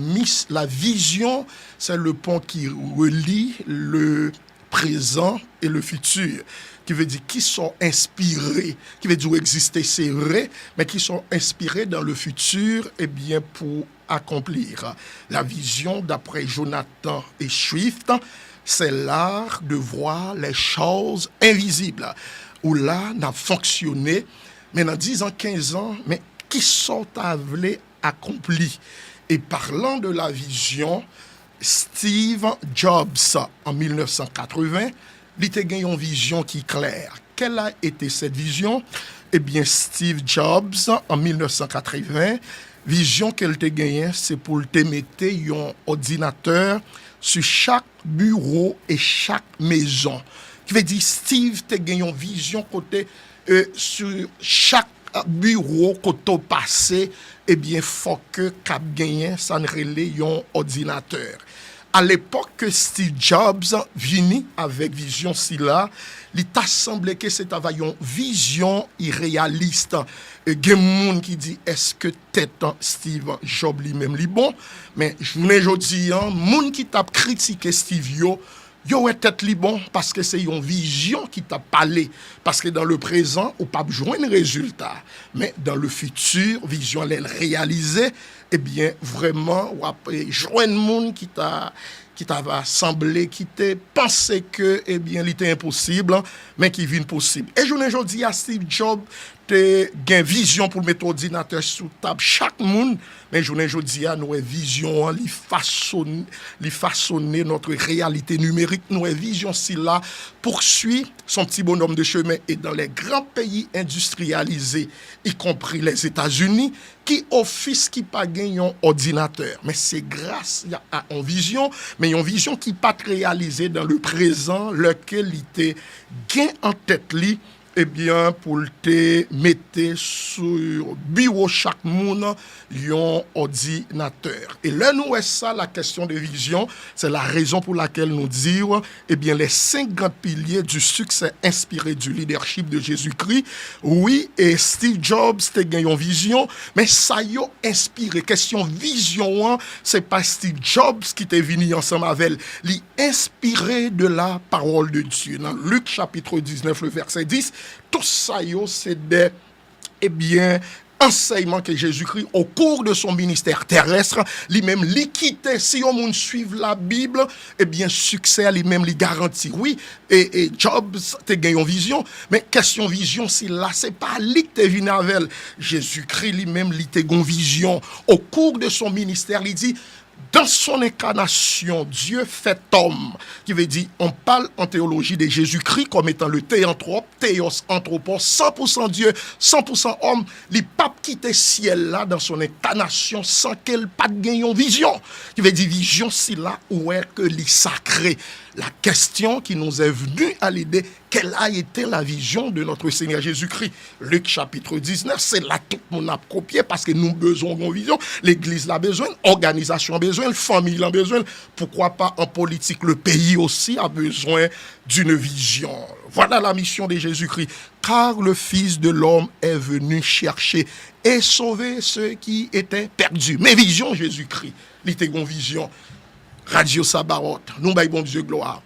vision, c'est le pont qui relie le présent et le futur, qui veut dire qui sont inspirés, qui veut dire exister, c'est vrai, mais qui sont inspirés dans le futur, pour accomplir. La vision, d'après Jonathan et Swift, c'est l'art de voir les choses invisibles. Où là, n'a fonctionné, mais dans 10 ans, 15 ans, mais qui sont appelés accomplis. Et parlant de la vision, Steve Jobs, en 1980, il a gagné une vision qui est claire. Quelle a été cette vision? Steve Jobs, en 1980, vision qu'elle a gagnée, c'est pour te mettre un ordinateur sur chaque bureau et chaque maison. Qui veut dire Steve te gagne une vision côté sur chaque bureau côté passé, faut que cap gagne ça ne relais un ordinateur. À l'époque que Steve Jobs vini avec vision si là, il t'a semblé que c'était une vision irréaliste. Et il y a des gens qui disent est-ce que tête Steve Jobs lui-même li bon, mais je vous dis les gens qui t'a critiqué Steve yo est tête li bon parce que c'est une vision qui t'a parlé, parce que dans le présent on pas joindre résultat, mais dans le futur vision elle réalisée, vraiment ou après joindre monde qui t'a semblé, qui t'a pensé que il était impossible, mais qui vient possible. Et je dis à Steve Jobs te gain vision pour mettre ordinateur sous table chaque monde, mais je dis à nous vision li façonner notre réalité numérique, nous vision si là poursuit son petit bonhomme de chemin, et dans les grands pays industrialisés, y compris les États-Unis, qui office qui pas gagne un ordinateur, mais c'est grâce à une vision, mais une vision qui pas réalisée dans le présent, lequel il était gain en tête li, pour te mettre sur bureau chaque monde un ordinateur. Et là, nous, ça, la question de vision, c'est la raison pour laquelle nous disons, les 5 grands piliers du succès inspiré du leadership de Jésus-Christ. Oui, et Steve Jobs, te gagné une vision, mais ça y a inspiré. Question vision, c'est pas Steve Jobs qui t'est venu ensemble avec elle. Il inspiré de la parole de Dieu. Dans Luc chapitre 19, le verset 10, tout ça, c'est des, enseignements que Jésus-Christ, au cours de son ministère terrestre, lui-même, quittait. Si on monde suive la Bible, succès, lui-même, lui garantit. Oui, et Jobs, te gagné une vision, mais question vision, si là, c'est pas lui qui te venu avec Jésus-Christ, lui-même, lui te gagné une vision. Au cours de son ministère, il dit, dans son incarnation, Dieu fait homme, qui veut dire, on parle en théologie de Jésus-Christ comme étant le théanthrope, théos anthropos, 100% Dieu, 100% homme, les papes quittent ciel là dans son incarnation sans qu'elle pas gagne une vision. Qui veut dire vision si là où est que les sacrés. La question qui nous est venue à l'idée, quelle a été la vision de notre Seigneur Jésus-Christ? Luc chapitre 19, c'est là tout le monde a copié parce que nous besoin d'une vision. L'Église l'a besoin, l'organisation a besoin, la famille a besoin. Pourquoi pas en politique, le pays aussi a besoin d'une vision. Voilà la mission de Jésus-Christ. Car le Fils de l'homme est venu chercher et sauver ceux qui étaient perdus. Mais vision Jésus-Christ, l'ité vision. Radio Sabaoth, nous baillons bon Dieu gloire.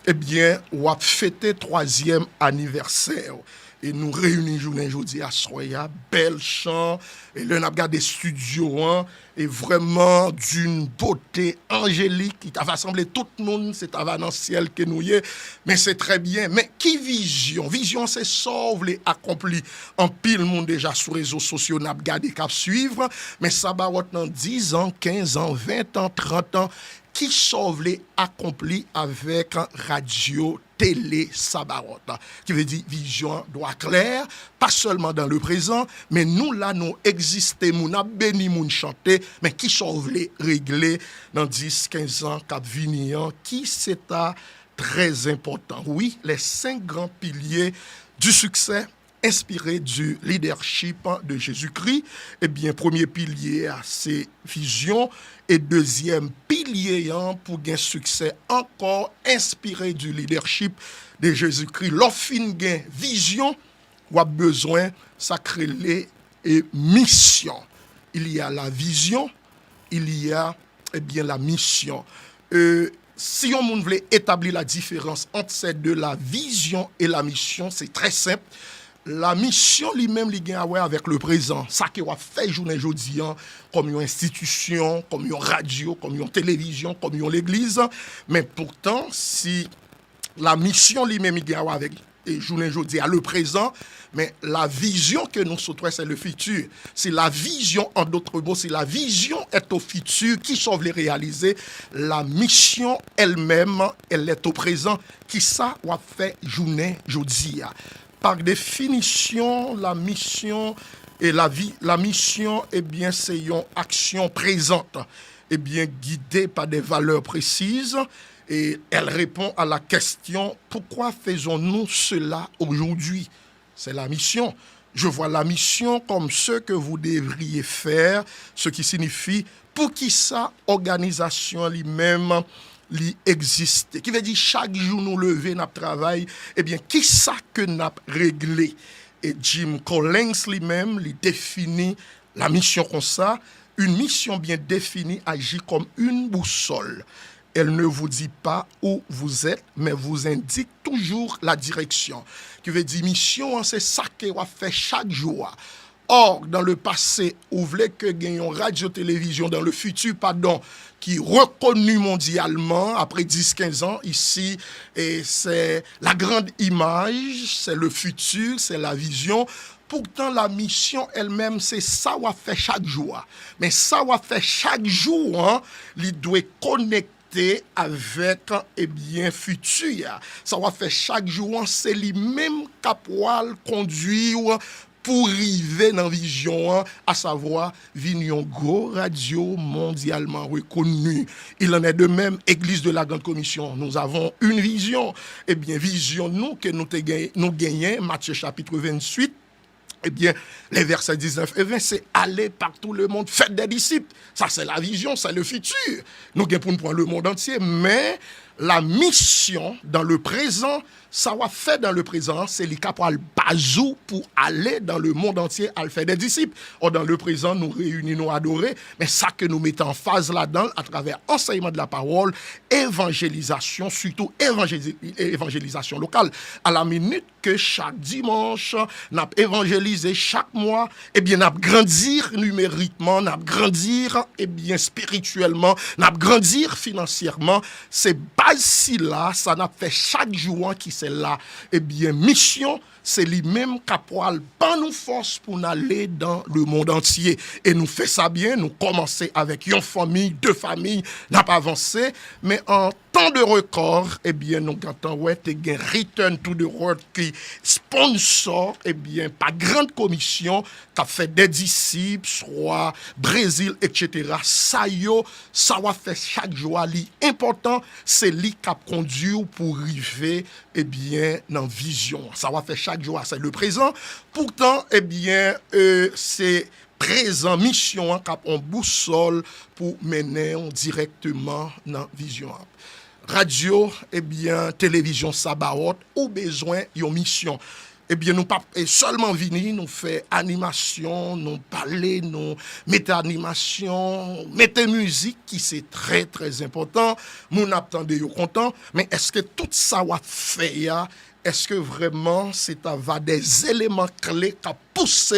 On a fêté 3e anniversaire. Et nous réunissons journée aujourd'hui à Soya, bel chant. Et là, on a regardé studio, et vraiment d'une beauté angélique qui t'a rassemblé tout le monde, c'est à dans le ciel que nous y est. Mais c'est très bien. Mais qui vision? Vision, c'est sauve les accompli. En pile monde déjà sur les réseaux sociaux, n'a regardé qu'à suivre. Mais ça va dans 10 ans, 15 ans, 20 ans, 30 ans. Qui sauve les accomplis avec Radio Télé Sabaoth. Qui veut dire vision doit claire, pas seulement dans le présent, mais nous là, nous existons, nous avons béni, nous chanter, mais qui sont les régler dans 10, 15 ans, cap venir, qui c'est très important. Oui, les 5 grands piliers du succès inspiré du leadership de Jésus-Christ. Eh bien, premier pilier, c'est vision. Et deuxième pilier, pour un succès encore inspiré du leadership de Jésus-Christ. Lorsqu'on a une vision, on a besoin de sacrer et mission. Il y a la vision, il y a la mission. Si on voulait établir la différence entre ces deux, la vision et la mission, c'est très simple. La mission lui-même, il y a avec le présent. Ça qui a fait journée aujourd'hui, comme une institution, comme une radio, comme une télévision, comme une l'église. Mais pourtant, si la mission lui-même, il y a avec journée aujourd'hui à le présent, mais la vision que nous souhaitons, c'est le futur. C'est la vision, en d'autres mots, si la vision est au futur, qui sauve les réaliser, la mission elle-même, elle est au présent, qui ça a fait journée aujourd'hui. Par définition, la mission et la mission, eh bien, c'est une action présente, eh bien, guidée par des valeurs précises. Et elle répond à la question, pourquoi faisons-nous cela aujourd'hui? C'est la mission. Je vois la mission comme ce que vous devriez faire, ce qui signifie pour qui ça, organisation lui-même, li existe. Qui veut dire chaque jour nous lever, nous travail, eh bien, qui ça que nous réglé? Et Jim Collins lui-même, lui définit la mission comme ça. Une mission bien définie agit comme une boussole. Elle ne vous dit pas où vous êtes, mais vous indique toujours la direction. Qui veut dire mission, c'est ça qu'on fait chaque jour. Or, dans le passé, vous voulez que gagnions radio-télévision dans le futur, qui est reconnu mondialement après 10-15 ans ici, et c'est la grande image, c'est le futur, c'est la vision. Pourtant, la mission elle-même, c'est ça qu'on fait chaque jour. Mais ça qu'on fait chaque jour, il doit connecter avec futur. Ça va faire chaque jour, c'est lui-même capable conduire pour arriver dans la vision, à savoir, vignon gros radio mondialement reconnu. Il en est de même, Église de la Grande Commission. Nous avons une vision. Eh bien, vision, nous, que nous gagnons, Matthieu chapitre 28, eh bien, les versets 19 et 20, c'est aller par tout le monde, faites des disciples. Ça, c'est la vision, c'est le futur. Nous gagnons pour nous prendre le monde entier, mais la mission dans le présent, ça va faire dans le présent, c'est les capable bazou pour aller dans le monde entier à faire des disciples. Or, dans le présent, nous réunissons, nous adorer, mais ça que nous mettons en phase là-dedans, à travers enseignement de la parole, évangélisation, surtout évangélisation locale. À la minute que chaque dimanche, nous évangélisé chaque mois, eh bien, nous grandir numériquement, nous grandir, eh bien, spirituellement, nous grandir financièrement. C'est base là, ça n'a fait chaque jour qui c'est là, eh bien, mission, c'est lui-même capable pas nous force pour aller dans le monde entier. Et nous fait ça bien, nous commencer avec une famille, 2 familles, n'a pas avancé, mais en temps de record, eh bien, nous gâtons, ouais, t'es gain Return to the World qui sponsor, eh bien, pas grande commission, qui a fait des disciples, soit Brésil, etc. Ça va faire chaque jour, l'important, c'est lui qui a conduit pour arriver, eh bien, dans vision. Ça va faire chaque jour, c'est le présent. Pourtant, eh bien, c'est présent, mission, qui a une boussole pour mener directement dans vision. Radio, eh bien, télévision Sabaoth, ou besoin d'une mission. Eh bien, nous pas seulement venir, nous faire animation, nous parler, nous mettre animation, mettre musique, qui c'est très, très important. Nous attendons, nous content. Mais est-ce que tout ça va faire, est-ce que vraiment c'est avoir des éléments clés qui poussent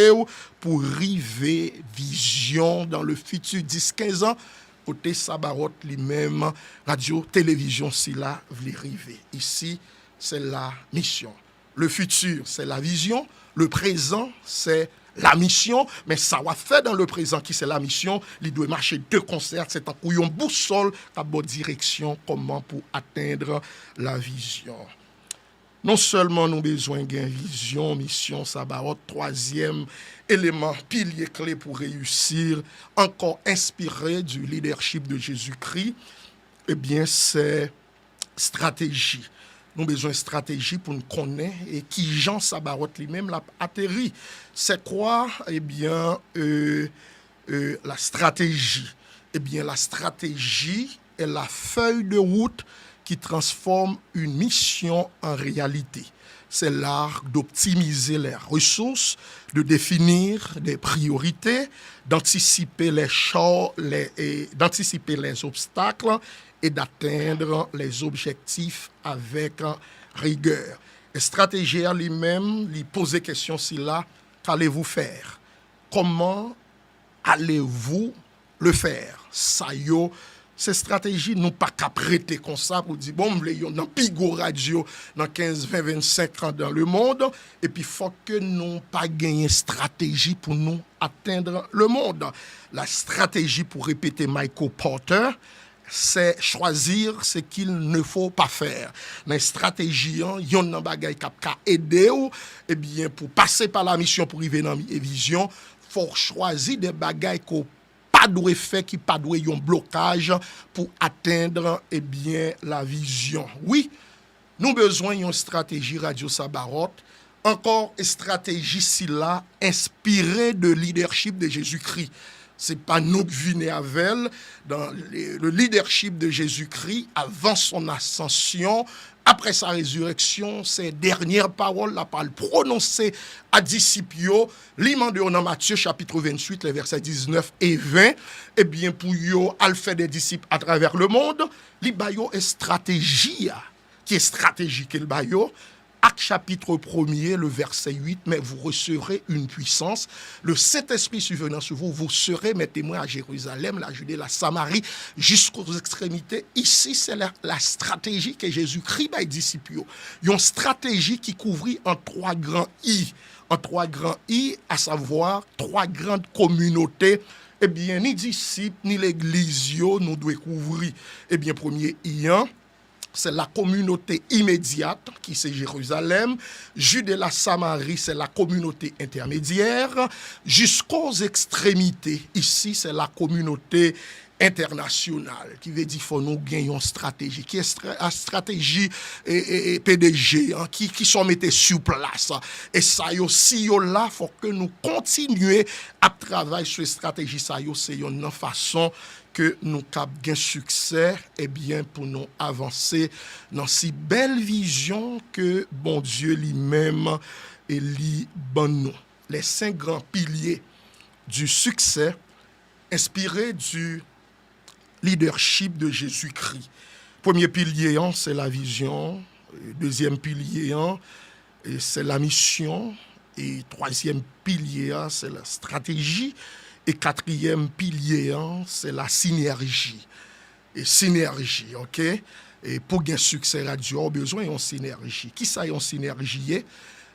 pour arriver vision dans le futur 10-15 ans? Côté Sabaoth lui-même, radio, télévision, si là, vous arriver. Ici, c'est la mission. Le futur, c'est la vision. Le présent, c'est la mission. Mais ça va faire dans le présent, qui c'est la mission. Il doit marcher de concert. C'est un couillon boussole, à bonne direction, comment pour atteindre la vision. Non seulement nous besoin d'une vision, mission, Sabaoth, troisième élément, pilier clé pour réussir, encore inspiré du leadership de Jésus-Christ, eh bien, c'est stratégie. Nous avons besoin de stratégie pour nous connaître et qui Jean Sabaoth lui-même l'a atterri. C'est quoi? Eh bien, la stratégie. Eh bien, la stratégie est la feuille de route qui transforme une mission en réalité. C'est l'art d'optimiser les ressources, de définir des priorités, d'anticiper d'anticiper les obstacles et d'atteindre les objectifs avec rigueur. Et stratégie lui-même, lui poser question si là, qu'allez-vous faire? Comment allez-vous le faire? Ça yo, ces stratégies nous pas qu'à prêter comme ça pour dire bon, nous dans Pigo Radio dans 15, 20, 25 ans dans le monde et puis faut que nous pas gagner stratégie pour nous atteindre le monde. La stratégie, pour répéter Michael Porter, c'est choisir ce qu'il ne faut pas faire. Dans la stratégie, il y a un bagage qui a aidé et bien pour passer par la mission pour arriver dans la vision, faut choisir des bagages qu'on pas doit faire, qui pas doit un blocage pour atteindre eh bien la vision. Oui, nous avons besoin d'une stratégie Radio Sabaoth, encore une stratégie si là inspirée de leadership de Jésus-Christ. C'est pas nous qui venons avec dans le leadership de Jésus-Christ avant son ascension, après sa résurrection, ses dernières paroles, la parole prononcée à disciples, l'imande dans Matthieu chapitre 28, les versets 19 et 20, eh bien pour yo al faire des disciples à travers le monde, li bayo est stratégie, qui est stratégique le bayo. Acte chapitre 1er, le verset 8, mais vous recevrez une puissance. Le Saint-Esprit survenant sur vous, vous serez mes témoins à Jérusalem, la Judée, la Samarie, jusqu'aux extrémités. Ici, c'est la stratégie que Jésus-Christ a disciples. Une stratégie qui couvrit en trois grands I. En trois grands I, à savoir trois grandes communautés. Eh bien, ni disciples, ni l'église, nous devons couvrir. Eh bien, premier I, c'est la communauté immédiate, qui c'est Jérusalem. Judée, la Samarie, c'est la communauté intermédiaire. Jusqu'aux extrémités, ici, c'est la communauté internationale, qui veut dire qu'il faut nous gagner une stratégie, qui est la stratégie et PDG, qui sont mis sur place. Et ça, aussi, là, il faut que nous continuions à travailler sur la stratégie. Ça, c'est une façon que nous avons succès et bien pour nous avancer dans si belle vision que bon Dieu lui-même et lui bon nous. Les 5 grands piliers du succès inspirés du leadership de Jésus-Christ. Premier pilier, c'est la vision. Deuxième pilier, c'est la mission. Et troisième pilier, c'est la stratégie. Et quatrième pilier, c'est la synergie. Et synergie, ok? Et pour gagner succès radio, on a besoin d'une synergie. Qui ça, une synergie?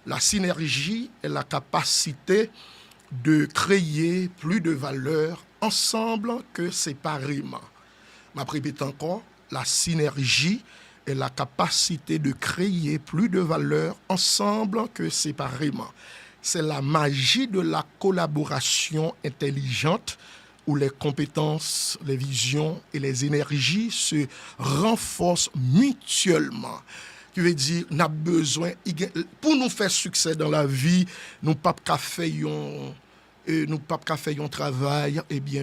La synergie est la capacité de créer plus de valeur ensemble que séparément. Je répète encore, la synergie est la capacité de créer plus de valeur ensemble que séparément. C'est la magie de la collaboration intelligente où les compétences, les visions et les énergies se renforcent mutuellement. Qui veut dire, nous avons besoin, pour nous faire succès dans la vie, nous ne pouvons pas faire un travail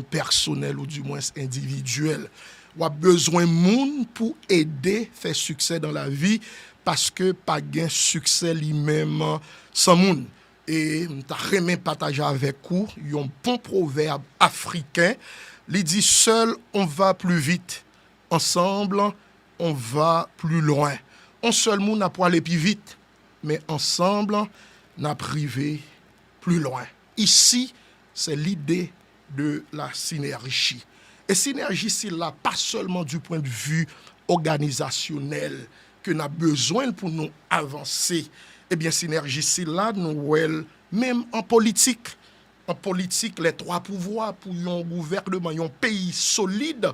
personnel ou du moins individuel. Nous avons besoin de monde pour aider à faire succès dans la vie parce que pas de succès lui-même sans monde. Et je vais partager avec vous un bon proverbe africain. Il dit, seul on va plus vite, ensemble on va plus loin. Un seul monde n'a pas aller plus vite, mais ensemble n'a privé plus loin. Ici, c'est l'idée de la synergie. Et synergie, c'est là pas seulement du point de vue organisationnel que nous avons besoin pour nous avancer. Eh bien, synergie, c'est là, nous, même en politique. En politique, les trois pouvoirs pour un gouvernement, un pays solide,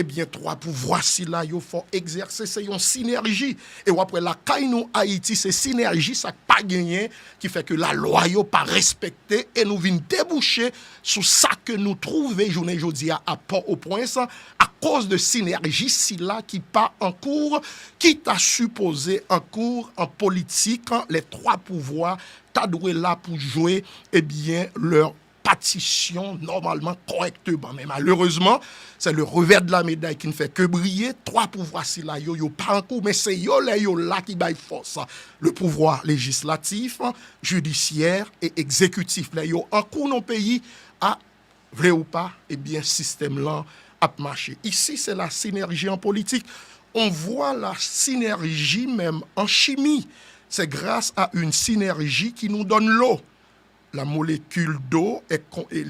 eh bien, trois pouvoirs si là, il faut exercer, c'est une synergie. Et après, la Kainou Haïti, c'est synergie, ça pas gagné, qui fait que la loi n'est pas respectée et nous venons déboucher sur ça que nous trouvons, journée aujourd'hui à Port-au-Prince, à cause de synergie si là qui pas en cours, qui t'a supposé en cours en politique, les trois pouvoirs, t'as doué là pour jouer, eh bien, leur partition normalement correctement. Mais malheureusement, c'est le revers de la médaille qui ne fait que briller. Trois pouvoirs si là, yo pas en cours, mais c'est yo là qui baille force. Le pouvoir législatif, judiciaire et exécutif. Là, yo en cours dans le pays, à vrai ou pas, eh bien, système là a marché. Ici, c'est la synergie en politique. On voit la synergie même en chimie. C'est grâce à une synergie qui nous donne l'eau. La molécule d'eau est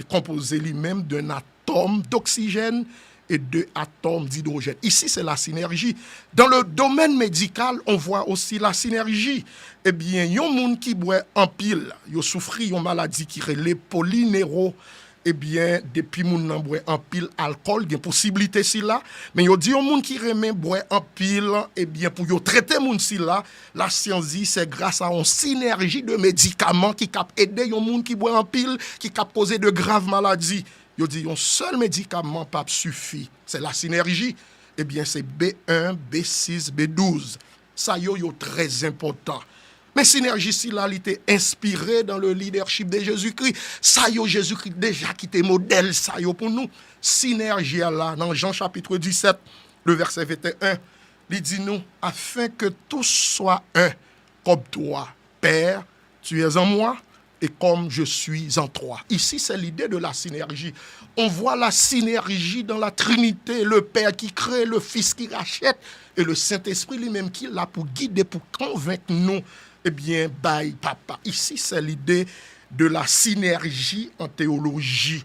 composée lui-même d'un atome d'oxygène et deux atomes d'hydrogène. Ici, c'est la synergie. Dans le domaine médical, on voit aussi la synergie. Eh bien, il y a un monde qui boit en pile, il souffre d'une maladie qui est les polynéro. Eh bien, depuis moun nan boit en pile alcool, il y a possibilité si là, mais yo dit yon moun qui remet boit en pile, eh bien, pour yo traiter moun si là, la science dit c'est grâce à une synergie de médicaments qui cap aider yon moun qui boit en pile, qui cap causer de graves maladies. Yo dit yon seul médicament pas suffit, c'est la synergie. Eh bien, c'est B1, B6, B12. Ça yo très important. Mais synergie si là, il était inspiré dans le leadership de Jésus-Christ. Ça yo Jésus-Christ déjà qui était modèle ça yo pour nous. Synergie là dans Jean chapitre 17, le verset 21, il dit nous afin que tous soient un comme toi, Père, tu es en moi et comme je suis en toi. Ici, c'est l'idée de la synergie. On voit la synergie dans la Trinité, le Père qui crée, le Fils qui rachète et le Saint-Esprit lui-même qui est là pour guider, pour convaincre nous. Eh bien, bye papa. Ici, c'est l'idée de la synergie en théologie.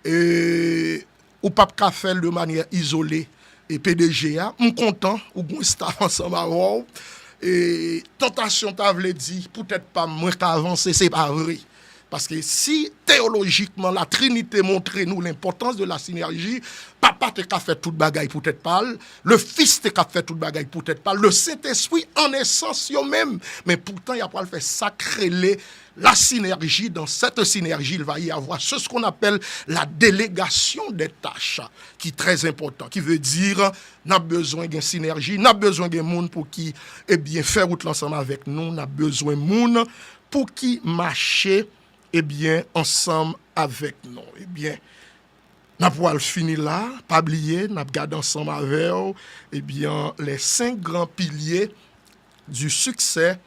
Et ou pas qu'à faire de manière isolée. Et PDGA, on content, ou bon staff ensemble avant. Et tentation t'avait dit, peut-être pas moins qu'avancer, c'est pas vrai. Parce que si théologiquement la Trinité montrait nous l'importance de la synergie, papa te qu'a fait toute bagaille pour être parle, le Fils te qu'a fait toute bagaille pour être parle, le Saint-Esprit en essence même, mais pourtant il a pas le fait sacrer la synergie. Dans cette synergie, il va y avoir ce qu'on appelle la délégation des tâches, qui est très important, qui veut dire n'a besoin d'une synergie, n'a besoin d'un monde pour qui eh bien faire route ensemble avec nous, n'a besoin de monde pour qui marcher eh bien, ensemble avec nous. Eh bien, nous allons finir là, pas oublier, nous regardons ensemble avec vous, eh bien, les 5 grands piliers du succès,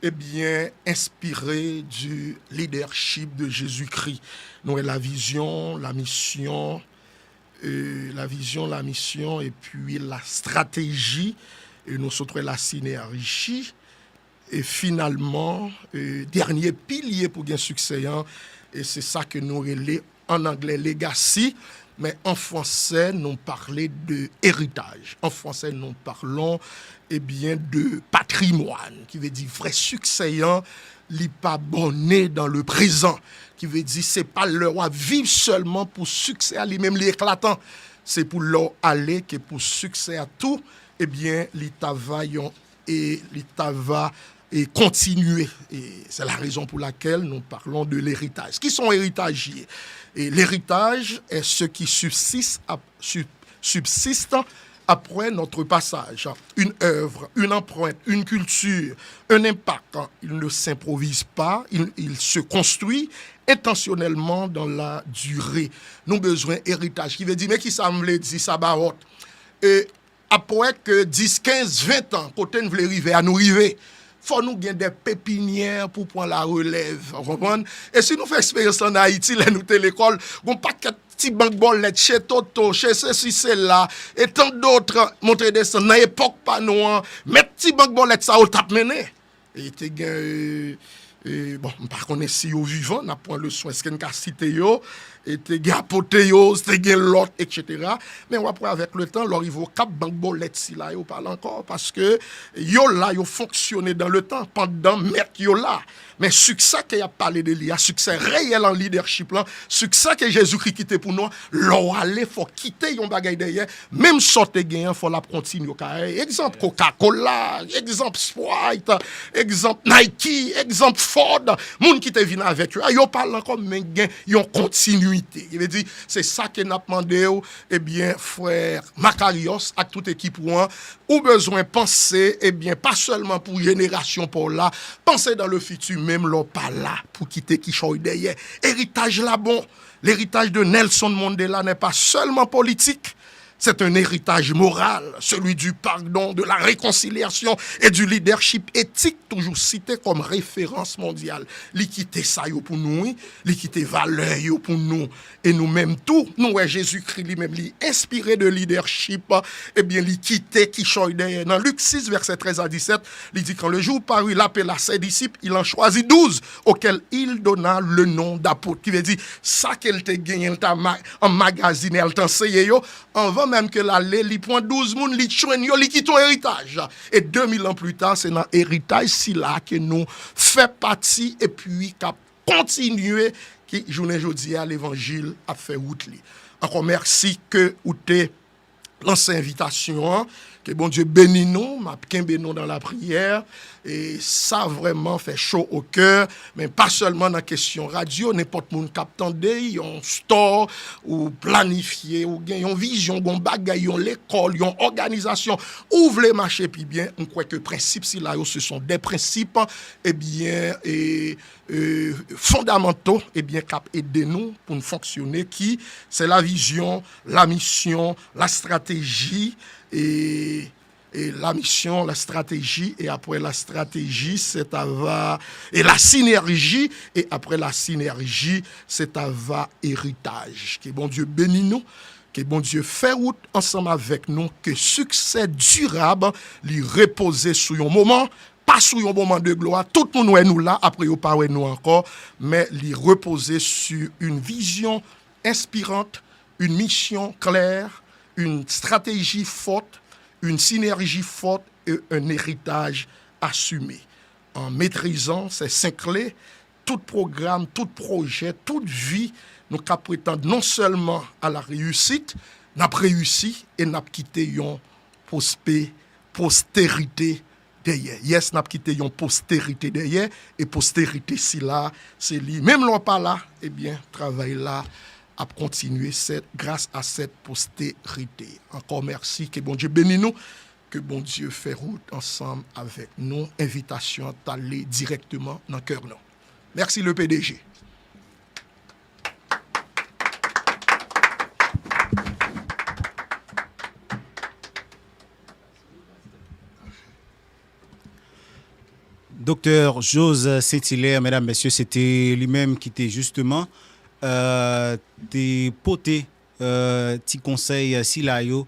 eh bien, inspirés du leadership de Jésus-Christ. Nous avons la vision, la mission, et puis la stratégie, et nous sommes la synergie. Et finalement, dernier pilier pour un succès, et c'est ça que nous relais en anglais legacy, mais en français, nous parlons de héritage. En français, nous parlons eh bien, de patrimoine, qui veut dire vrai succès, n'est pas bonné dans le présent, qui veut dire c'est pas leur à vivre seulement pour succès à lui-même l'éclatant, c'est pour leur aller que pour succès à tout, eh bien, l'État va et continuer. Et c'est la raison pour laquelle nous parlons de l'héritage. Qui sont héritagiers? Et l'héritage est ce qui subsiste après notre passage. Une œuvre, une empreinte, une culture, un impact. Il ne s'improvise pas, il se construit intentionnellement dans la durée. Nous avons besoin d'héritage. Qui veut dire, mais qui ça me dit, ça barotte. Et après que 10, 15, 20 ans, côté nous voulons arriver à nous arriver, faut nous gagner des pépinières pour prendre la relève. Vous comprenez? Et si nous faisons expérience en Haïti, là, nous sommes l'école, on pas de petits banques bollettes chez Toto, chez ceci, celle-là, et tant d'autres montrer des sons. Dans l'époque, pas nous, mais petits banques bollettes, ça, on tape mené. Et tu bon, par contre, si vous vivant, n'a point le soin, ce qu'on a cité, et te gen apothéose, te gen l'autre, etc. Mais on après avec le temps, leur il faut cap banque bolette si là, yo parle encore, parce que yo là, yo fonctionné dans le temps, pendant mettre yo là. Mais succès qu'il a parlé de lui, succès réel en leadership là, succès que Jésus-Christ quitté pour nous, l'on aller faut quitter yon bagay derrière, même sorte gagnant faut la continuer. Exemple Coca-Cola, exemple Sprite, exemple Nike, exemple Ford, moun qui te vient avec eux, yo parle encore mais gain yon continuité. Il veut dire c'est ça que n'a demandé eh bien frère Macarios à toute équipe ou besoin penser eh bien pas seulement pour génération pour là, penser dans le futur même l'on pas là pour quitter qui choy derrière. Héritage là bon, l'héritage de Nelson Mandela n'est pas seulement politique. C'est un héritage moral, celui du pardon, de la réconciliation et du leadership éthique, toujours cité comme référence mondiale. L'équité ça yo pour nous, l'équité valeur yo pour nous et nous-mêmes tout. Nous Jésus-Christ lui-même lui inspiré de leadership, eh bien l'équité qui choy derrière. Dans Luc 6 verset 13 à 17, il dit quand le jour parut, il appela ses disciples, il en choisit 12 auxquels il donna le nom d'apôtres. Qui veut dire ça qu'elle te gagné en magazine, elle t'enseigne yo avant même que l'aller li point 12 moun li chwen yo li quitte héritage et 2000 ans plus tard c'est dans héritage si là que nous fait partie et puis qu'a continuer qui journée jodi à l'évangile a fait route li. Encore merci que ou te lancé invitation que bon Dieu bénisse nous, m'a kembe nous dans la prière et ça vraiment fait chaud au cœur, mais pas seulement dans question radio, n'importe monde captande, yon store ou planifié ou gen yon vision, gon bagay, yon l'école, yon organisation, ouvre les marchés puis bien, on croit que principes si là ce sont des principes eh bien fondamentaux eh bien cap aider nous pour nous fonctionner qui c'est la vision, la mission, la stratégie et la mission, la stratégie, et après la stratégie, c'est avoir, et la synergie, et après la synergie, c'est avoir héritage. Que bon Dieu bénisse nous, que bon Dieu fait route ensemble avec nous, que succès durable lui reposer sur un moment, pas sur un moment de gloire, tout le monde est nous là, après vous parlez nous encore, mais lui reposer sur une vision inspirante, une mission claire, une stratégie forte, une synergie forte et un héritage assumé. En maîtrisant ces 5 clés, tout programme, tout projet, toute vie, nous avons prétendre non seulement à la réussite, nous avons réussi et nous avons quitté une postérité derrière. Yes, nous avons quitté une postérité derrière et postérité si là, c'est lui. Même l'on pas là, eh bien, travail là à continuer grâce à cette postérité. Encore merci, que bon Dieu bénisse nous, que bon Dieu fait route ensemble avec nous. Invitation à aller directement dans le cœur. Merci le PDG. Docteur Jose Saint-Hilaire, mesdames, messieurs, c'était lui-même qui était justement des potés, petits conseils si là yo.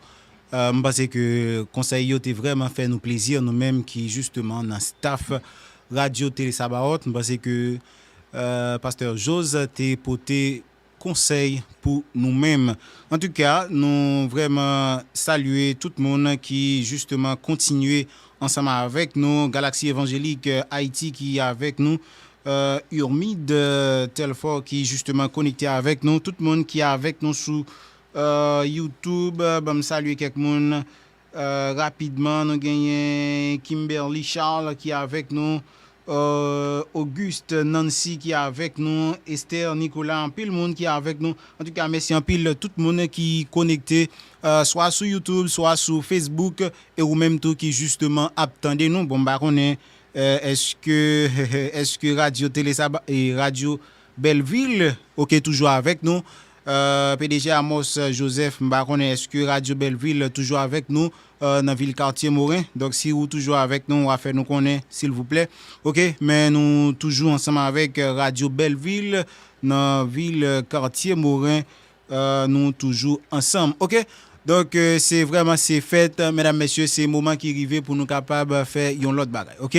Je pense que conseil yo t'es vraiment fait nous plaisir nous-mêmes qui justement dans staff Radio Télé Sabaoth. Je pense que pasteur Jose t'es poté conseil pour nous-mêmes. En tout cas, nous vraiment saluer tout le monde qui justement continue ensemble avec nous, Galaxie Évangélique Haïti qui est avec nous. Urmide Telfort qui justement connecté avec nous, tout le monde qui est avec nous sur YouTube, me saluer quelques monde rapidement. Nous gagnons Kimberly Charles qui est avec nous, Auguste Nancy qui est avec nous, Esther Nicolas, un pile monde qui est avec nous. En tout cas, merci un pile tout le monde qui est connecté, soit sur YouTube, soit sur Facebook, et ou même tout qui justement attendez nous. Bon, bah, on est est-ce que Radio Télé Saba et Radio Belleville OK toujours avec nous, PDG Amos Joseph Mbaron, est-ce que Radio Belleville toujours avec nous dans ville quartier Morin? Donc si vous toujours avec nous, on va faire nous connaître s'il vous plaît. OK, mais nous toujours ensemble avec Radio Belleville dans ville quartier Morin, nous toujours ensemble. OK? Donc c'est vraiment c'est fait, mesdames messieurs, c'est moment qui arrivé pour nous capable faire yon l'autre bagaille. OK?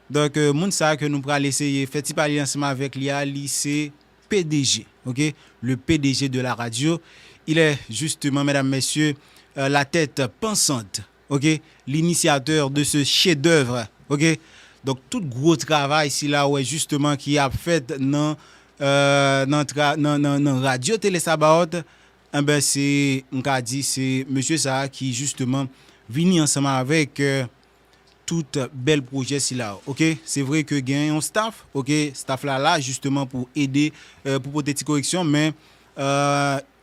Donc moun ça que nous pral essayer faire parler ensemble avec Lia lycée PDG, ok? Le PDG de la radio. Il est justement, mesdames, messieurs, la tête pensante, ok? L'initiateur de ce chef-d'œuvre, ok? Donc, tout gros travail ici là, ouais, justement, qui a fait dans radio Télé Sabaoth, eh ben, c'est, on a dit, c'est monsieur ça qui, justement, venu ensemble avec tout bel projet si là, ok? C'est vrai que gagne un staff, ok? Staff là, justement, pour aider, pour porter des corrections, mais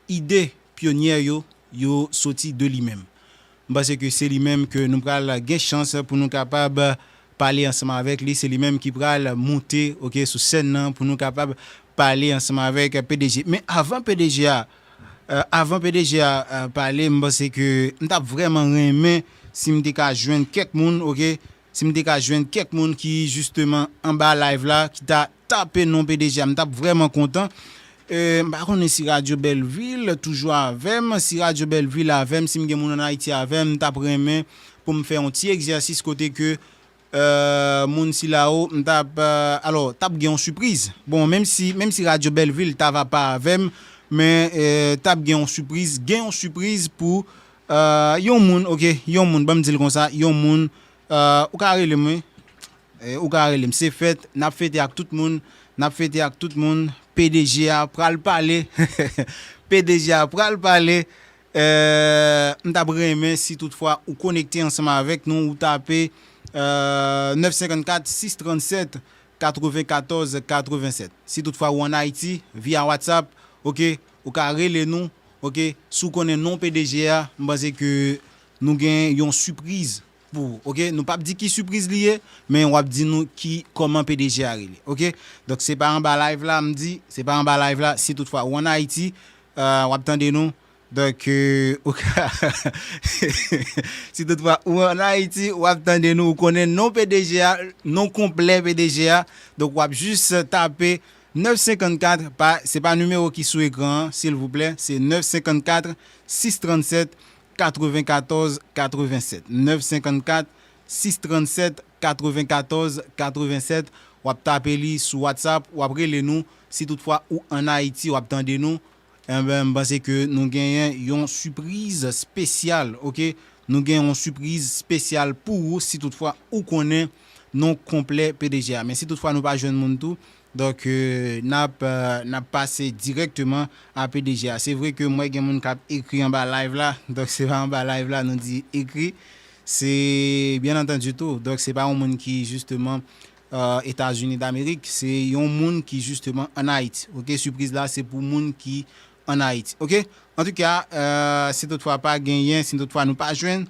idée pionnière yo sorti de lui-même. Parce que c'est lui-même que nous pral gain chance pour nous capable parler ensemble avec lui, c'est lui-même qui pral monter OK sur scène pour nous capable parler ensemble avec PDG. Mais avant PDG a parler, c'est que m't'a vraiment aimé si m'était ka joindre quelques monde, OK? Si m'était ka joindre quelques monde qui justement en bas live là qui t'a tapé non PDG, m't'a vraiment content. On est si Radio Belleville toujours avec si Radio Belleville avec si m'gen moun en Haïti avec m't'a premé pour me faire un petit exercice côté que moun si là-haut m't'a alors t'a gen une surprise. Bon même si Radio Belleville t'a va pas avec mais t'a gen une surprise pour yon moun, OK, yon moun ba me dire comme ça, yon moun ou carré moi c'est fait n'a fêté avec tout le monde PDG a pral parler m'ta bremé si toutefois ou connecter ensemble avec nous ou taper 954 637 94 87 si toutefois ou en Haïti via WhatsApp, OK, ou carré nous, OK, sous connaît non PDG a pense que nous gain yon surprise pour, OK, nous pas dit qui surprise lié mais on va dire nous qui comment PDG arrivé, OK? Donc c'est pas en bas live là me dit, c'est pas en bas live là si toutefois ou en Haïti on attendez nous donc si toutefois ou en Haïti ou attendez nous connaît non PDG non complet PDG donc on juste taper 954 c'est pas numéro qui sous écran s'il vous plaît, c'est 954 637 94 87 954 637 94 87 ou taper li sur WhatsApp ou après les nous si toutefois ou en Haïti ou attendez nous parce que nous gagnons une surprise spéciale, OK, nous gagnons une surprise spéciale pour vous si toutefois ou connaît non complet PDG mais si toutefois nous pas jeune monde tout donc n'a passé directement à PDG. C'est vrai que moi gen moun k'ap écrit en bas live là, donc c'est pas en bas live là nous dit écrit, c'est bien entendu tout. Donc c'est pas un monde qui justement États-Unis d'Amérique, c'est un monde qui justement en Haïti. OK, surprise là, c'est pour monde qui en Haïti. OK? En tout cas, si toutefois pas gagné, si toutefois nous pas joindre